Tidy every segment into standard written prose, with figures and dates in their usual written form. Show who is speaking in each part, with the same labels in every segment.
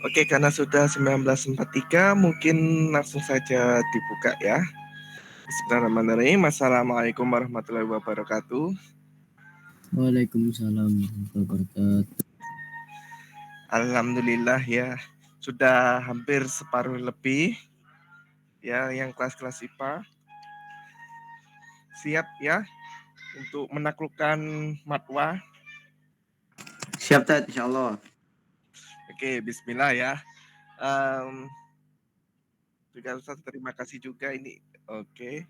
Speaker 1: Oke, karena sudah 19.43, mungkin langsung saja dibuka ya. Bismillahirrahmanirrahim. Assalamualaikum warahmatullahi wabarakatuh.
Speaker 2: Waalaikumsalam warahmatullahi wabarakatuh.
Speaker 1: Alhamdulillah ya, sudah hampir separuh lebih ya yang kelas-kelas IPA. Siap ya untuk menaklukkan matwa.
Speaker 3: Siap, Tat, insyaallah.
Speaker 1: Oke, bismillah ya. Juga Ustaz, terima kasih juga ini. Oke.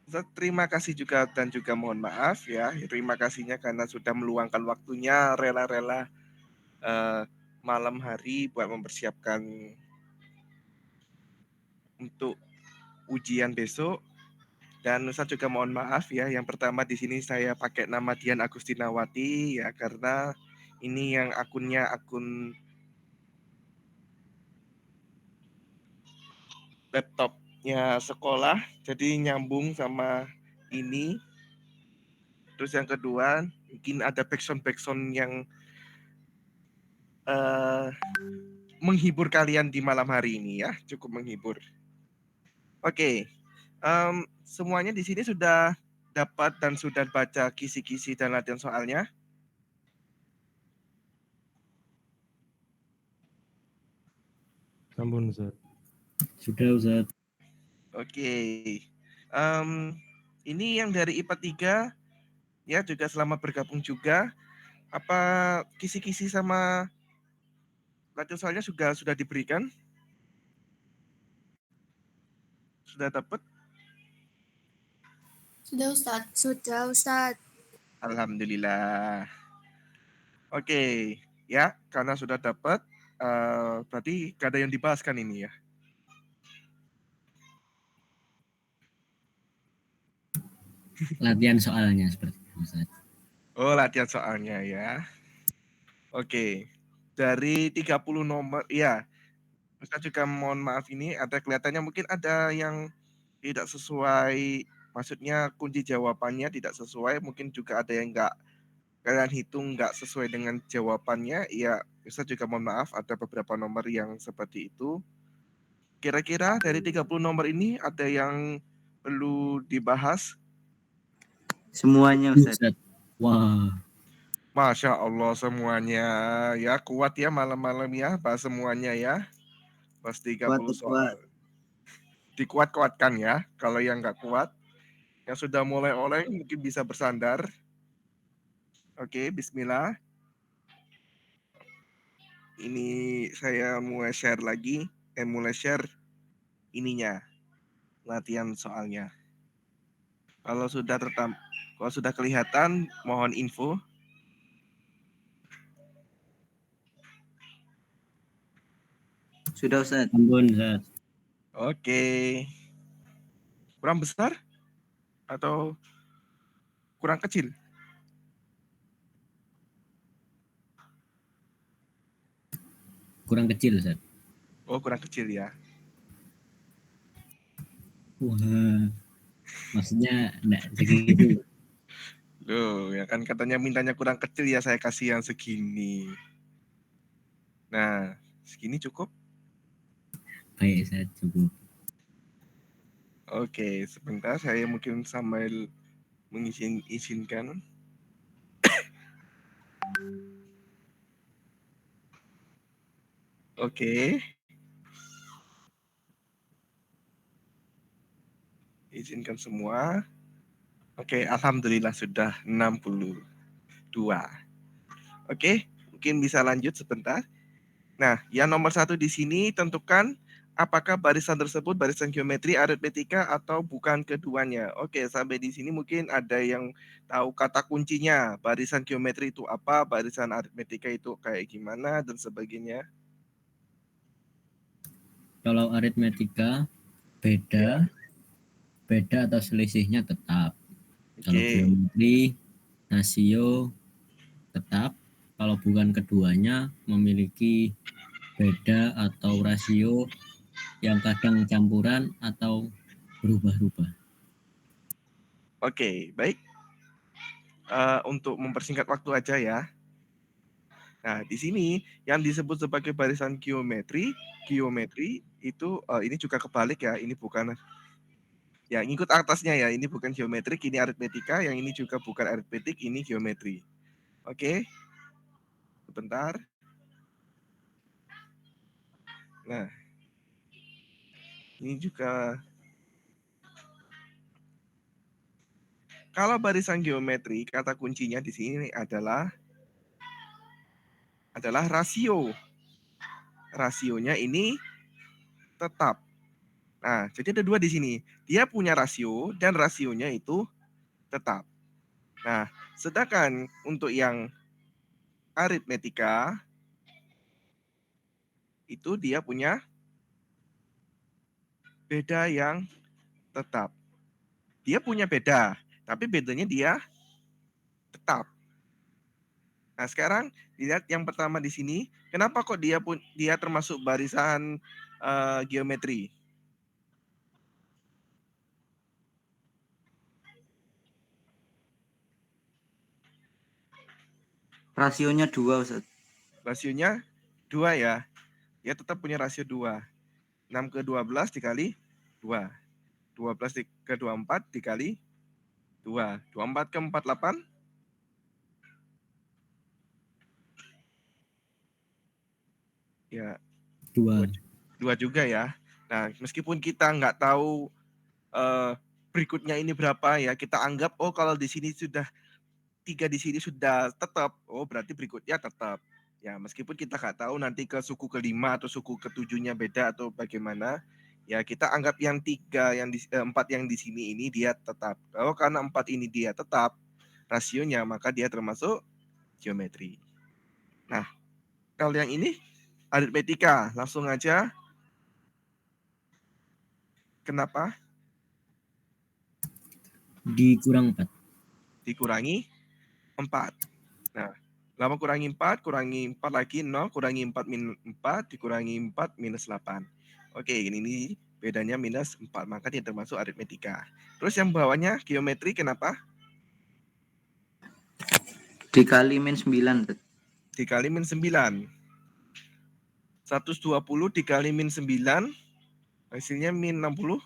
Speaker 1: Ustaz, terima kasih juga dan juga mohon maaf ya. Terima kasihnya karena sudah meluangkan waktunya rela-rela malam hari buat mempersiapkan untuk ujian besok. Dan Ustaz juga mohon maaf ya. Yang pertama di sini saya pakai nama Dian Agustinawati ya karena ini yang akunnya akun laptopnya sekolah, jadi nyambung sama ini. Terus yang kedua, mungkin ada backsound yang menghibur kalian di malam hari ini ya, cukup menghibur. Oke, semuanya di sini sudah dapat dan sudah baca kisi-kisi dan latihan soalnya.
Speaker 4: Sambung, Ustaz.
Speaker 2: Sudah, Ustaz.
Speaker 1: Oke. Ini yang dari IPA 3 ya juga selamat bergabung juga. Apa kisi-kisi sama latihan soalnya sudah diberikan? Sudah dapat?
Speaker 5: Sudah Ustaz.
Speaker 1: Alhamdulillah. Oke, ya karena sudah dapat, berarti gak ada yang dibahas kan ini ya?
Speaker 2: Latihan soalnya seperti itu, Ustaz.
Speaker 1: Oh, latihan soalnya ya. Oke, dari 30 nomor, ya, Ustaz juga mohon maaf ini ada kelihatannya mungkin ada yang tidak sesuai, maksudnya kunci jawabannya tidak sesuai, mungkin juga ada yang kalian hitung nggak sesuai dengan jawabannya, ya Ustaz juga mohon maaf ada beberapa nomor yang seperti itu. Kira-kira dari 30 nomor ini ada yang perlu dibahas?
Speaker 3: Semuanya, Ustaz.
Speaker 2: Wah.
Speaker 1: Masya Allah semuanya ya, kuat ya malam-malam ya, bahas semuanya ya. Pas 30 soal. Dikuat-kuatkan ya, kalau yang nggak kuat, yang sudah mulai oleng mungkin bisa bersandar. Oke, bismillah. Ini saya mulai share lagi, mulai share ininya, latihan soalnya. Kalau sudah kelihatan, mohon info.
Speaker 3: Sudah, Ustaz.
Speaker 2: Ampun, Ustaz.
Speaker 1: Oke. Kurang besar atau kurang kecil?
Speaker 2: Kurang kecil, Ustaz.
Speaker 1: Oh, kurang kecil ya.
Speaker 2: Wah. Maksudnya enggak segitu.
Speaker 1: Loh, ya kan katanya mintanya kurang kecil ya, saya kasih yang segini. Nah, segini cukup?
Speaker 2: Baik, Ustaz, cukup.
Speaker 1: Oke, sebentar saya mungkin sambil mengizinkan. Oke. Izinkan semua. Oke, alhamdulillah sudah 62. Oke, mungkin bisa lanjut sebentar. Nah, yang nomor 1 di sini tentukan apakah barisan tersebut barisan geometri, aritmetika, atau bukan keduanya. Oke, sampai di sini mungkin ada yang tahu kata kuncinya. Barisan geometri itu apa, barisan aritmetika itu kayak gimana, dan sebagainya.
Speaker 2: Kalau aritmetika beda atau selisihnya tetap. Kalau geometri, rasio tetap. Kalau bukan keduanya memiliki beda atau rasio yang kadang campuran atau berubah-ubah.
Speaker 1: Oke, baik. Untuk mempersingkat waktu aja ya. Nah, di sini yang disebut sebagai barisan geometri itu ini juga kebalik ya, ini bukan ya ngikut atasnya ya, ini bukan geometrik, ini aritmetika, yang ini juga bukan aritmetik, ini geometri. Oke. Sebentar. Nah, ini juga kalau barisan geometri kata kuncinya di sini adalah rasio. Rasionya ini tetap. Nah, jadi ada dua di sini. Dia punya rasio dan rasionya itu tetap. Nah, sedangkan untuk yang aritmetika itu dia punya beda yang tetap. Dia punya beda, tapi bedanya dia tetap. Nah, sekarang dilihat yang pertama di sini, kenapa kok dia termasuk barisan geometri?
Speaker 3: Rasionya 2, Ustaz.
Speaker 1: Rasionya 2 ya. Dia tetap punya rasio 2. 6 ke 12 dikali 2. 12 ke 24 dikali 2. 24 ke 48. Ya, 2 juga ya. Nah, meskipun kita nggak tahu berikutnya ini berapa ya, kita anggap oh kalau di sini sudah 3 di sini sudah tetap, oh berarti berikutnya tetap. Ya, meskipun kita nggak tahu nanti ke suku kelima atau suku ketujuhnya beda atau bagaimana, ya kita anggap yang 3 yang 4 yang di sini ini dia tetap. Kalau karena 4 ini dia tetap rasionya, maka dia termasuk geometri. Nah, kalau yang ini aritmetika, langsung aja. Kenapa?
Speaker 2: Dikurang 4.
Speaker 1: Dikurangi 4. Nah, lama kurangi 4 lagi 0, kurangi 4 min 4, dikurangi 4 minus 8. Oke, ini bedanya minus 4, maka dia termasuk aritmetika. Terus yang bawahnya geometri kenapa?
Speaker 3: Dikali min 9, Ustaz.
Speaker 1: Dikali min 9. 120 dikali min 9, hasilnya min 60.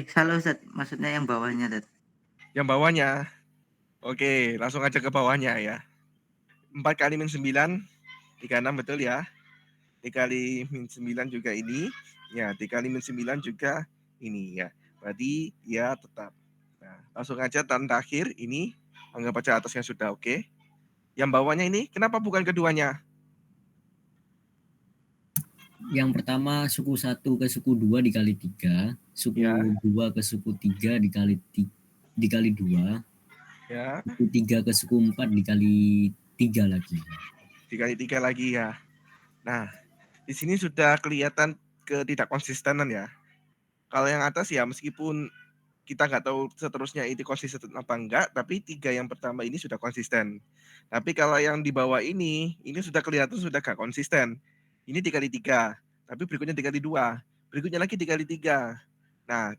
Speaker 3: Salah, Ustaz. Maksudnya yang bawahnya, Ustaz.
Speaker 1: Yang bawahnya. Oke, langsung aja ke bawahnya ya. 4 kali min 9, 36 betul ya. Dikali min 9 juga ini. Ya, dikali min 9 juga ini ya. Berarti ya tetap. Nah, langsung aja tanda akhir ini. Anggap aja atasnya sudah oke. Yang bawahnya ini, kenapa bukan keduanya?
Speaker 2: Yang pertama suku 1 ke suku 2 dikali 3, suku
Speaker 1: Ya.
Speaker 2: 2 ke suku 3 dikali 2,
Speaker 1: Ya,
Speaker 2: suku 3 ke suku 4 dikali 3 lagi.
Speaker 1: dikali 3 lagi ya. Nah, di sini sudah kelihatan ketidakkonsistenan ya. Kalau yang atas ya meskipun kita nggak tahu seterusnya itu konsisten apa enggak, tapi 3 yang pertama ini sudah konsisten. Tapi kalau yang di bawah ini sudah kelihatan sudah nggak konsisten. Ini dikali 3, tapi berikutnya dikali 2, berikutnya lagi dikali 3. Nah,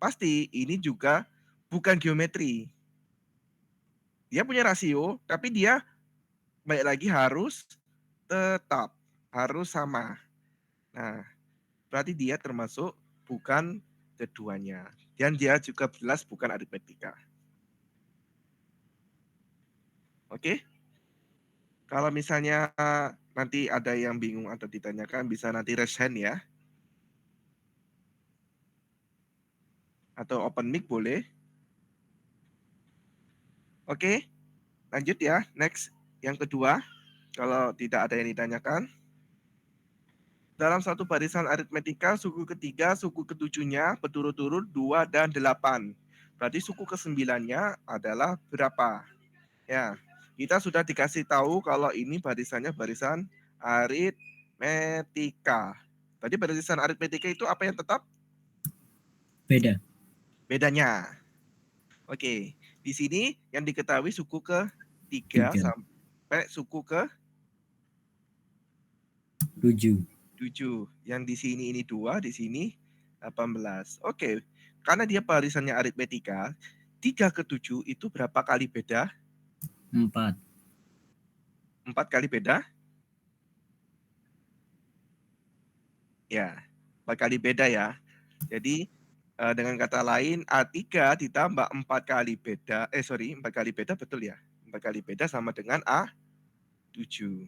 Speaker 1: pasti ini juga bukan geometri. Dia punya rasio, tapi dia balik lagi harus tetap, harus sama. Nah, berarti dia termasuk bukan keduanya. Dan dia juga jelas bukan aritmetika. Oke? Kalau misalnya nanti ada yang bingung atau ditanyakan, bisa nanti raise hand ya. Atau open mic boleh. Oke, lanjut ya. Next, yang kedua. Kalau tidak ada yang ditanyakan. Dalam satu barisan aritmetika, suku ketiga, suku ketujuhnya berturut-turut 2 dan 8. Berarti suku ke-9-nya adalah berapa? Ya, kita sudah dikasih tahu kalau ini barisannya barisan aritmetika. Tadi barisan aritmetika itu apa yang tetap?
Speaker 2: Beda.
Speaker 1: Bedanya. Oke, di sini yang diketahui suku ke-3
Speaker 2: 3.
Speaker 1: sampai suku
Speaker 2: Tujuh.
Speaker 1: ke-7. Yang di sini ini 2, di sini 18. Oke, karena dia barisannya aritmetika, 3 ke 7 itu berapa kali beda?
Speaker 2: 4.
Speaker 1: 4 kali beda? Ya, 4 kali beda ya. Jadi, dengan kata lain A3 ditambah 4 kali beda 4 kali beda betul ya? 4 kali beda sama dengan A7.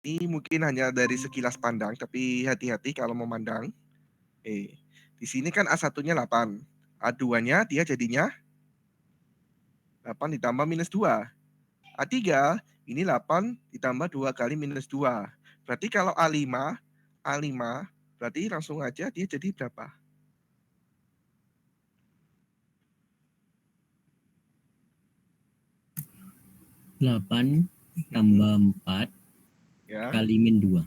Speaker 1: Ini mungkin hanya dari sekilas pandang, tapi hati-hati kalau memandang. Di sini kan A1-nya 8, A2-nya dia jadinya 8 ditambah minus 2. A3 ini 8 ditambah 2 kali minus 2. Berarti kalau A5 berarti langsung aja dia jadi berapa?
Speaker 2: 8 tambah 4
Speaker 1: Ya,
Speaker 2: kali min 2.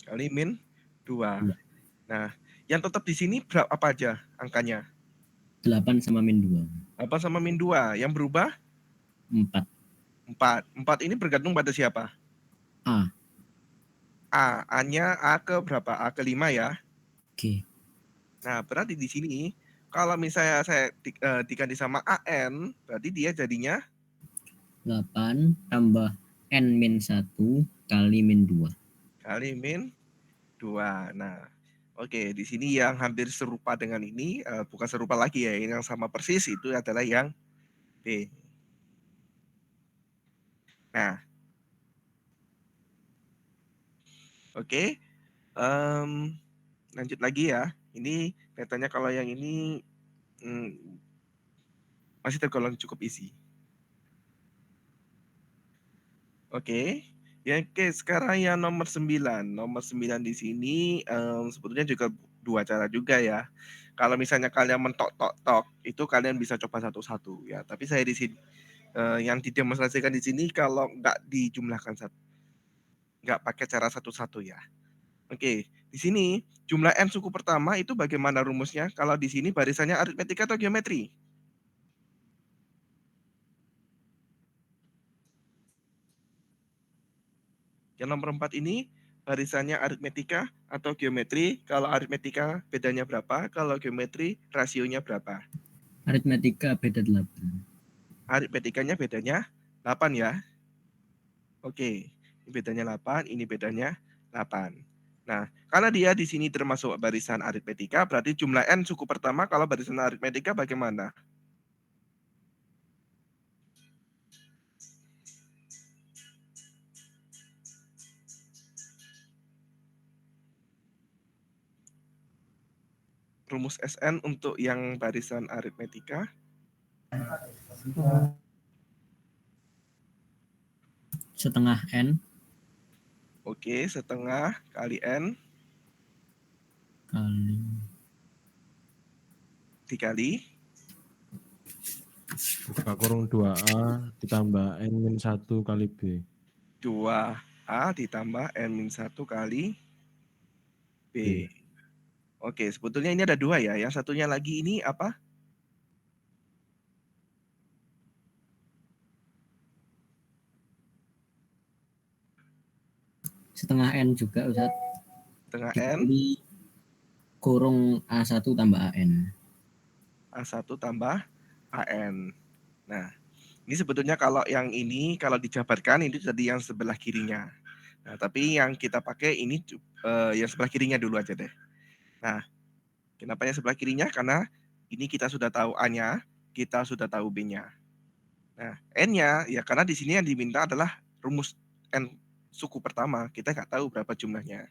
Speaker 1: kali min 2.
Speaker 2: Dua.
Speaker 1: Nah, yang tetap di sini berapa apa aja angkanya?
Speaker 2: 8 sama min 2.
Speaker 1: 8 sama min 2. Yang berubah
Speaker 2: 4.
Speaker 1: 4. 4 ini bergantung pada siapa?
Speaker 2: A.
Speaker 1: A-nya A ke berapa? A ke 5 ya.
Speaker 2: Oke.
Speaker 1: Nah, berarti di sini kalau misalnya saya diganti sama AN, berarti dia jadinya
Speaker 2: 8 tambah n min 1 kali min 2.
Speaker 1: kali min 2. Nah, oke, di sini yang hampir serupa dengan ini, bukan serupa lagi ya, yang sama persis itu adalah yang B. Nah, oke, lanjut lagi ya. Ini kelihatannya kalau yang ini masih tergolong cukup easy. Oke. Ya, oke, sekarang yang nomor 9. Nomor 9 di sini, sebetulnya juga 2 cara juga ya. Kalau misalnya kalian mentok-tok-tok, itu kalian bisa coba satu-satu ya. Tapi saya di sini, yang didemonstrasikan di sini kalau nggak dijumlahkan nggak pakai cara satu-satu ya. Oke, di sini jumlah n suku pertama itu bagaimana rumusnya? Kalau di sini barisannya aritmetika atau geometri? Yang nomor 4 ini barisannya aritmetika atau geometri? Kalau aritmetika bedanya berapa? Kalau geometri rasionya berapa?
Speaker 2: Aritmetika beda 8.
Speaker 1: Aritmetikanya bedanya 8 ya. Oke, ini bedanya 8, ini bedanya 8. Nah, karena dia di sini termasuk barisan aritmetika, berarti jumlah n suku pertama kalau barisan aritmetika bagaimana? Rumus SN untuk yang barisan aritmetika.
Speaker 2: Setengah N
Speaker 1: Oke, setengah kali N
Speaker 2: kali
Speaker 1: dikali
Speaker 4: Buka kurung 2A ditambah N-1 kali B.
Speaker 1: 2A ditambah N-1 kali B.
Speaker 4: B.
Speaker 1: Oke, sebetulnya ini ada 2 ya. Yang satunya lagi ini apa?
Speaker 2: setengah N juga Ustaz.
Speaker 1: Setengah N,
Speaker 2: Dikali kurung A1 tambah AN.
Speaker 1: A1 tambah AN. Nah, ini sebetulnya kalau yang ini, kalau dijabarkan, ini jadi yang sebelah kirinya. Nah, tapi yang kita pakai ini yang sebelah kirinya dulu aja deh. Nah, kenapa yang sebelah kirinya? Karena ini kita sudah tahu A-nya, kita sudah tahu B-nya. Nah, N-nya, ya karena di sini yang diminta adalah rumus N suku pertama. Kita nggak tahu berapa jumlahnya.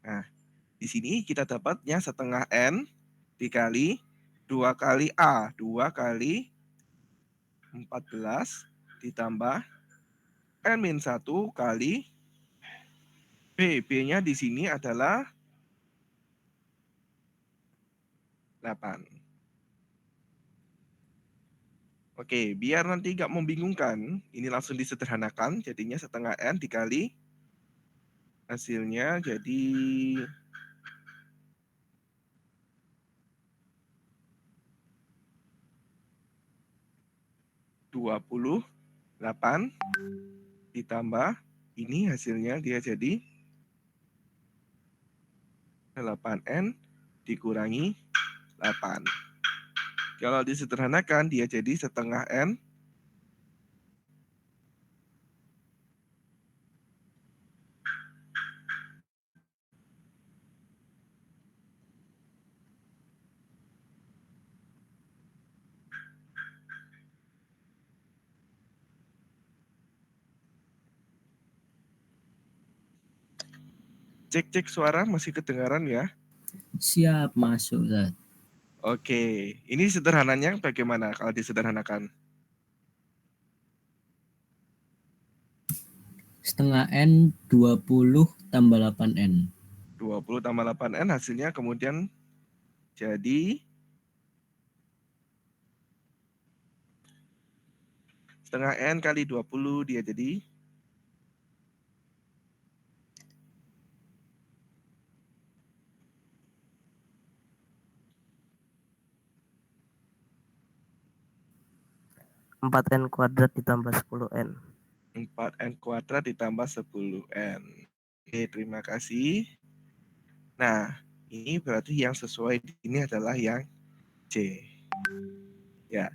Speaker 1: Nah, di sini kita dapatnya setengah N dikali 2 kali A. 2 kali 14 ditambah N-1 kali B. B-nya di sini adalah 8. Oke, biar nanti nggak membingungkan, ini langsung disederhanakan. Jadinya setengah N dikali hasilnya jadi 28 ditambah ini hasilnya dia jadi 8N dikurangi 8. Kalau disederhanakan dia jadi setengah N cek suara masih kedengaran ya.
Speaker 2: Siap masuk Ustaz.
Speaker 1: Oke, ini sederhananya bagaimana kalau disederhanakan?
Speaker 2: Setengah N 20 tambah 8N.
Speaker 1: 20 tambah 8N hasilnya kemudian jadi setengah N kali 20 dia jadi
Speaker 6: 4N kuadrat ditambah 10N.
Speaker 1: 4N kuadrat ditambah 10N. Oke, terima kasih. Nah, ini berarti yang sesuai ini adalah yang C. Ya,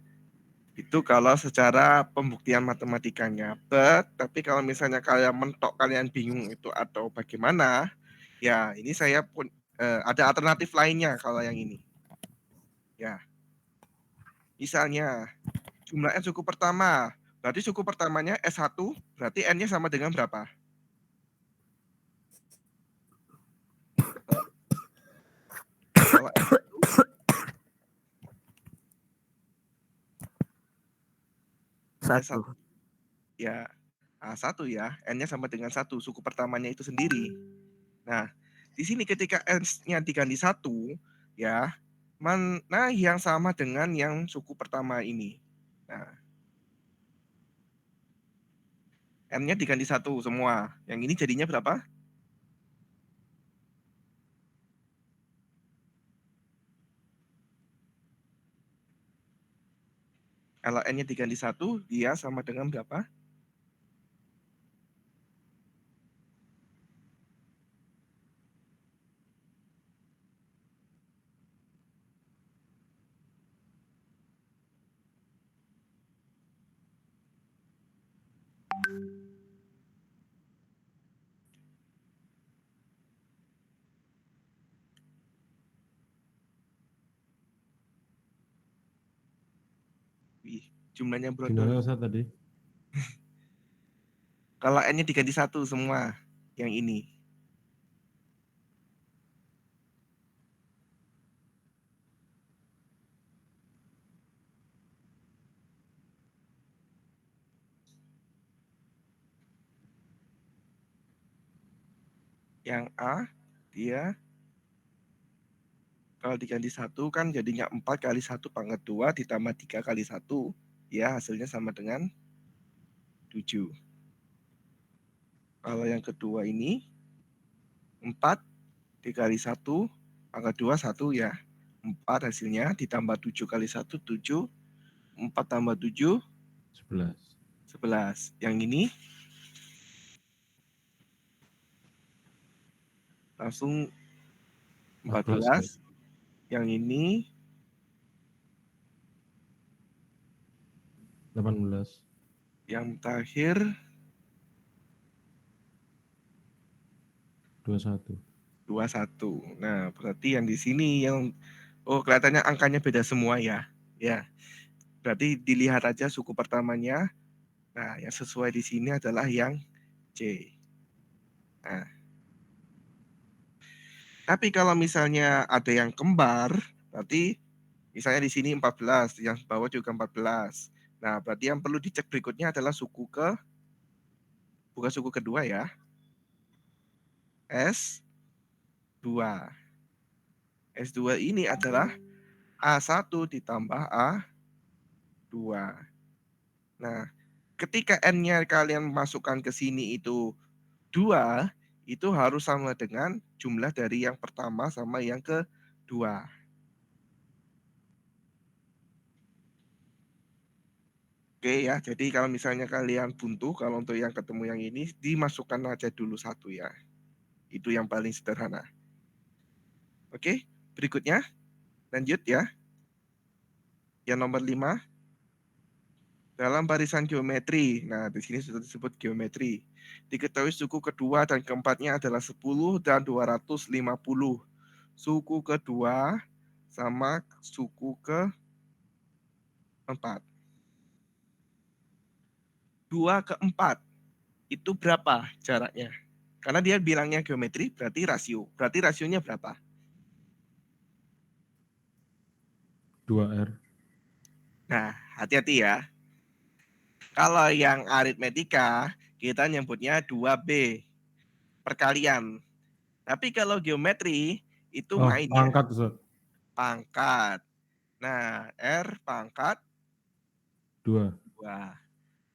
Speaker 1: itu kalau secara pembuktian matematikanya. Tapi kalau misalnya kalian mentok, kalian bingung itu atau bagaimana, ya ini saya pun ada alternatif lainnya kalau yang ini. Ya, misalnya jumlah N suku pertama, berarti suku pertamanya S1, berarti N-nya sama dengan berapa? Kalau
Speaker 6: Satu.
Speaker 1: ya A1 ya, N-nya sama dengan 1, suku pertamanya itu sendiri. Nah, di sini ketika N-nya diganti 1, ya, mana yang sama dengan yang suku pertama ini? Nah, N-nya diganti 1 semua. Yang ini jadinya berapa? Kalau N-nya diganti 1, dia sama dengan berapa? Wih, jumlahnya
Speaker 4: Gimana
Speaker 1: brodol.
Speaker 4: Ustaz tadi?
Speaker 1: Kalau N-nya diganti 1 semua, yang ini. Yang A, dia kalau diganti 1 kan jadinya 4 kali 1 pangkat 2 ditambah 3 kali 1. Ya, hasilnya sama dengan 7. Kalau yang kedua ini, 4 dikali 1 pangkat 2, 1 ya. 4 hasilnya ditambah 7 kali 1, 7. 4 tambah 7,
Speaker 4: 11.
Speaker 1: 11. Yang ini langsung 14. Yang ini
Speaker 4: 18.
Speaker 1: yang terakhir
Speaker 4: 21.
Speaker 1: 21. Nah, berarti yang di sini yang kelihatannya angkanya beda semua ya. Ya. Berarti dilihat aja suku pertamanya. Nah, yang sesuai di sini adalah yang C. Nah, tapi kalau misalnya ada yang kembar, berarti misalnya di sini 14, yang bawah juga 14. Nah, berarti yang perlu dicek berikutnya adalah bukan suku kedua ya. S2. S2 ini adalah A1 ditambah A2. Nah, ketika N-nya kalian masukkan ke sini itu 2, itu harus sama dengan jumlah dari yang pertama sama yang kedua. Oke ya, jadi kalau misalnya kalian buntu, kalau untuk yang ketemu yang ini, dimasukkan aja dulu 1 ya. Itu yang paling sederhana. Oke, berikutnya lanjut ya. Yang nomor 5, dalam barisan geometri. Nah, di sini sudah disebut geometri. Diketahui suku kedua dan keempatnya adalah 10 dan 250. Suku kedua sama suku keempat. 2 ke 4 itu berapa jaraknya? Karena dia bilangnya geometri berarti rasio. Berarti rasionya berapa?
Speaker 4: 2R.
Speaker 1: Nah, hati-hati ya. Kalau yang aritmetika, kita nyebutnya 2B, perkalian. Tapi kalau geometri, itu main ya,
Speaker 4: Pangkat Ustaz.
Speaker 1: pangkat. Nah, R pangkat
Speaker 4: 2.
Speaker 1: 2.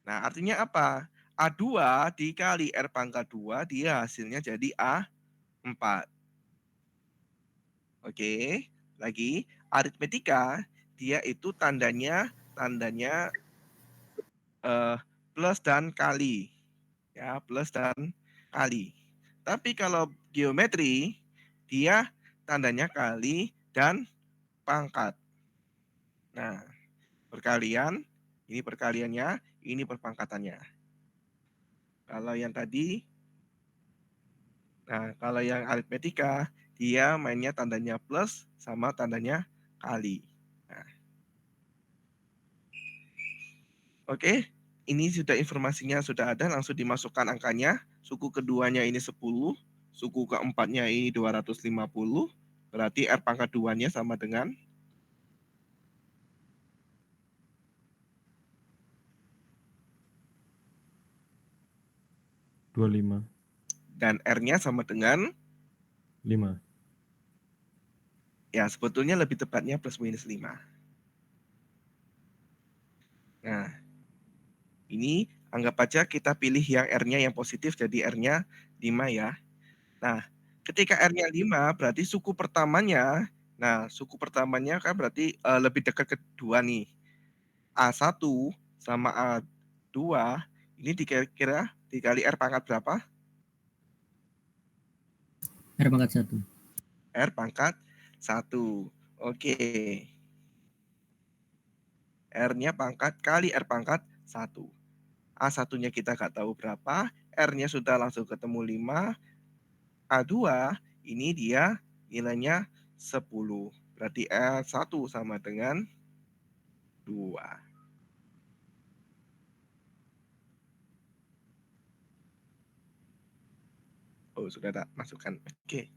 Speaker 1: Nah, artinya apa? A2 dikali R pangkat 2, dia hasilnya jadi A4. Oke, lagi. Aritmetika, dia itu tandanya plus dan kali. Ya, plus dan kali. Tapi kalau geometri, dia tandanya kali dan pangkat. Nah, perkalian, ini perkaliannya, ini perpangkatannya. Kalau yang tadi, nah kalau yang aritmetika, dia mainnya tandanya plus sama tandanya kali. Nah, oke, ini sudah informasinya sudah ada, langsung dimasukkan angkanya. Suku keduanya ini 10, suku keempatnya ini 250, berarti R pangkat 2-nya sama dengan
Speaker 4: 25.
Speaker 1: dan R-nya sama dengan
Speaker 4: 5.
Speaker 1: ya sebetulnya lebih tepatnya plus minus 5. Nah, ini anggap aja kita pilih yang R-nya yang positif jadi R-nya 5 ya. Nah, ketika R-nya 5 berarti suku pertamanya, nah suku pertamanya kan berarti lebih dekat ke 2 nih. A1 sama A2 ini dikira-kira dikali R pangkat berapa?
Speaker 2: R pangkat 1.
Speaker 1: R pangkat 1. Oke. R-nya pangkat kali R pangkat 1. A1-nya kita nggak tahu berapa, R-nya sudah langsung ketemu 5, A2 ini dia nilainya 10. Berarti R1 sama dengan 2. Tuh, sudah tak masukkan. Oke.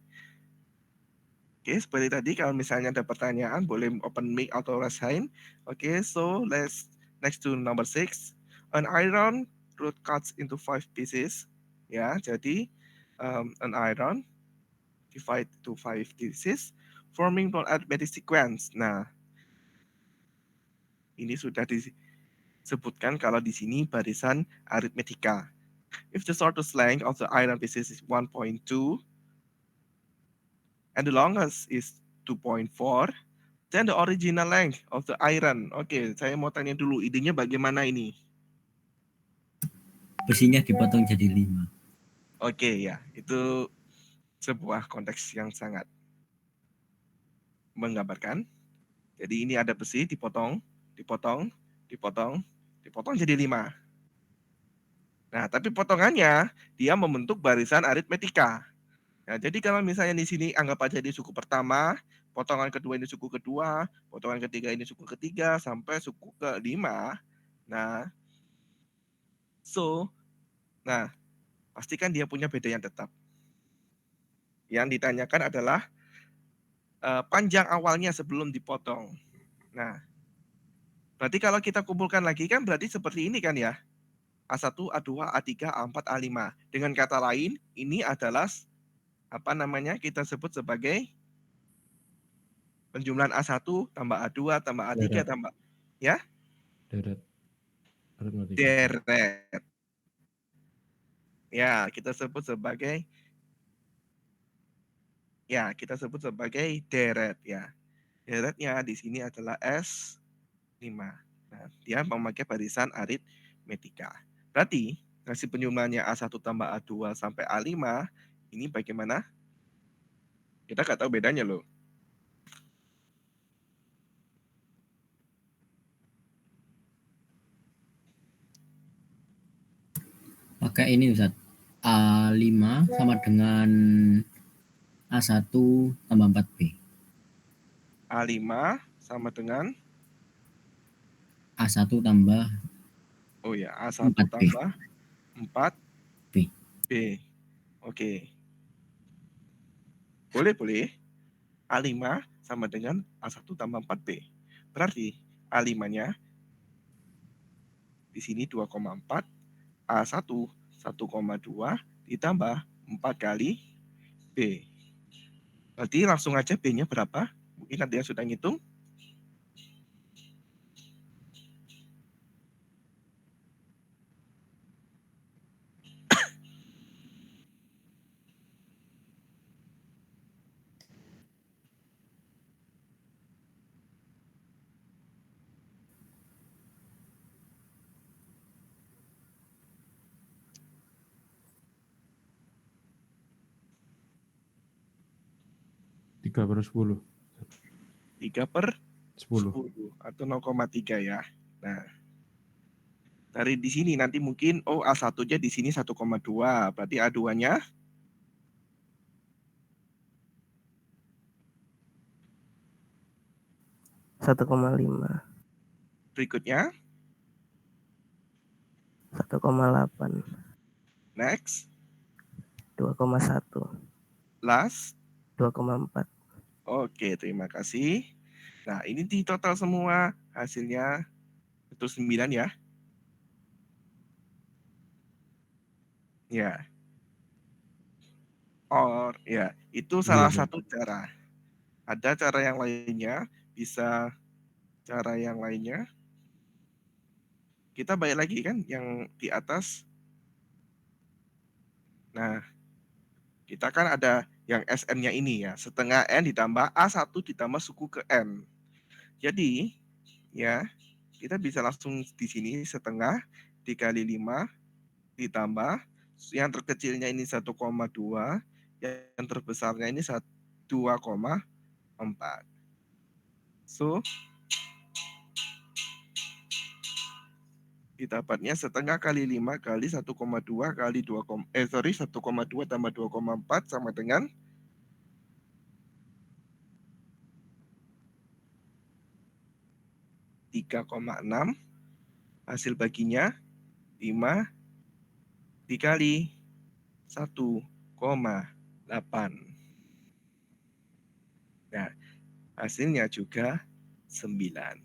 Speaker 1: Oke, seperti tadi kalau misalnya ada pertanyaan boleh open mic atau raise hand. Oke, so let's next to number 6. An iron rod cuts into 5 pieces. Ya, jadi an iron divide to 5 pieces forming an arithmetic sequence. Nah, ini sudah disebutkan kalau di sini barisan aritmetika. If the shortest length of the iron pieces is 1.2 and the longest is 2.4, then the original length of the iron. Oke, saya mau tanya dulu, idenya bagaimana ini?
Speaker 2: Besinya dipotong jadi 5.
Speaker 1: Oke, ya, itu sebuah konteks yang sangat menggambarkan. Jadi ini ada besi dipotong, dipotong, dipotong, dipotong jadi 5. Nah, tapi potongannya dia membentuk barisan aritmetika. Nah, jadi kalau misalnya di sini anggap aja di suku pertama, potongan kedua ini suku kedua, potongan ketiga ini suku ketiga, sampai suku kelima. Nah, pastikan dia punya beda yang tetap. Yang ditanyakan adalah panjang awalnya sebelum dipotong. Nah, berarti kalau kita kumpulkan lagi kan berarti seperti ini kan ya. A1, A2, A3, A4, A5. Dengan kata lain, ini adalah kita sebut sebagai penjumlahan A1 tambah A2 tambah A3
Speaker 4: Deret.
Speaker 1: tambah ya
Speaker 4: Deret. Aritmetika.
Speaker 1: deret. Ya, kita sebut sebagai deret ya. Deretnya di sini adalah S5. Nah, dia memakai barisan aritmetika. Berarti hasil penjumlahannya A1 tambah A2 sampai A5 ini bagaimana? Kita nggak tahu bedanya loh.
Speaker 2: Pakai ini Ustaz. A5 sama dengan A1 tambah 4B.
Speaker 1: A5 sama dengan
Speaker 2: A1 tambah
Speaker 1: A1
Speaker 2: 4B.
Speaker 1: tambah 4B.
Speaker 2: B.
Speaker 1: Oke. Boleh. A5 sama dengan A1 tambah 4B. Berarti A5-nya di sini 2,4, A1 1,2 ditambah 4 kali B. Berarti langsung aja B-nya berapa? Mungkin ada yang sudah ngitung?
Speaker 4: Tiga per 10.
Speaker 1: 3 per
Speaker 4: 10.
Speaker 1: 10 atau 0,3 ya. Nah, dari di sini nanti mungkin A1-nya di sini 1,2, berarti A2-nya
Speaker 6: 1,5.
Speaker 1: berikutnya
Speaker 6: 1,8.
Speaker 1: next
Speaker 6: 2,1.
Speaker 1: last.
Speaker 6: 2,4.
Speaker 1: Oke, terima kasih. Nah, ini di total semua hasilnya betul 9 ya. Ya. Itu salah
Speaker 4: Iya.
Speaker 1: satu cara. Ada cara yang lainnya, bisa cara yang lainnya. Kita balik lagi kan yang di atas. Nah, kita kan ada yang SN-nya ini ya, setengah N ditambah A1 ditambah suku ke N. Jadi, ya, kita bisa langsung di sini setengah dikali 5 ditambah yang terkecilnya ini 1,2, yang terbesarnya ini 2,4. So, didapatnya setengah kali 5 kali 1,2 kali 1,2 tambah 2,4 sama dengan 3,6. Hasil baginya 5 dikali 1 Nah, hasilnya juga 9.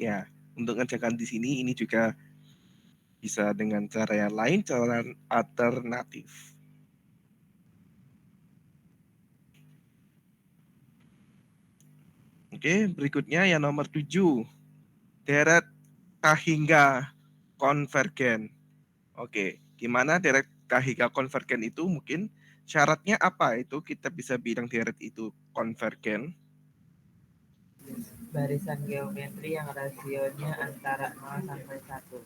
Speaker 1: Ya, untuk ngerjakan di sini ini juga bisa dengan cara yang lain, cara alternatif. Oke, berikutnya yang nomor 7. Deret K hingga konvergen. Oke, gimana deret K hingga konvergen itu? Mungkin syaratnya apa itu kita bisa bilang deret itu konvergen?
Speaker 7: Barisan geometri yang rasionya antara 0 sampai 1.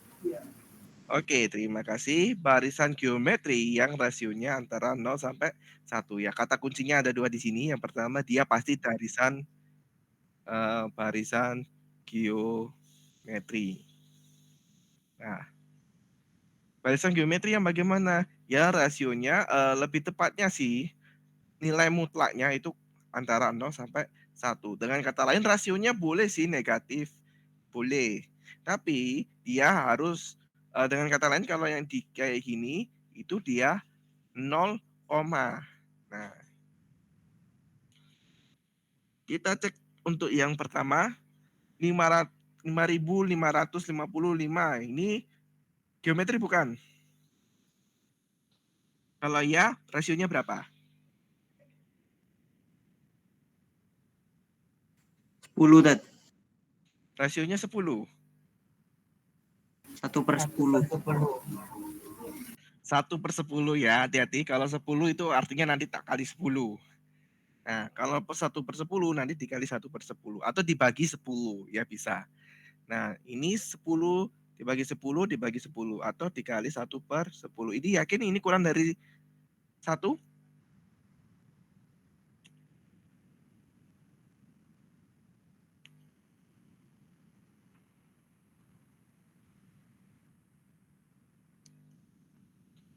Speaker 1: Oke, terima kasih. Barisan geometri yang rasionya antara 0 sampai 1 ya. Kata kuncinya ada 2 di sini. Yang pertama dia pasti barisan geometri. Nah, barisan geometri yang bagaimana? Ya rasionya lebih tepatnya sih nilai mutlaknya itu antara 0 sampai 1. Dengan kata lain rasionya boleh sih negatif, boleh. Tapi dia harus dengan kata lain kalau yang di kayak gini itu dia 0, nah, kita cek untuk yang pertama 5.555. Ini geometri bukan? Kalau ya, rasionya berapa?
Speaker 3: 10 Tat.
Speaker 1: Rasionya 10.
Speaker 3: 1/10.
Speaker 1: 1/10 ya, hati-hati. Kalau 10 itu artinya nanti tak kali 10. Nah, kalau 1/10 nanti dikali 1/10 atau dibagi 10 ya bisa. Nah, ini 10 dibagi 10 dibagi 10 atau dikali 1/10. Ini yakin ini kurang dari 1?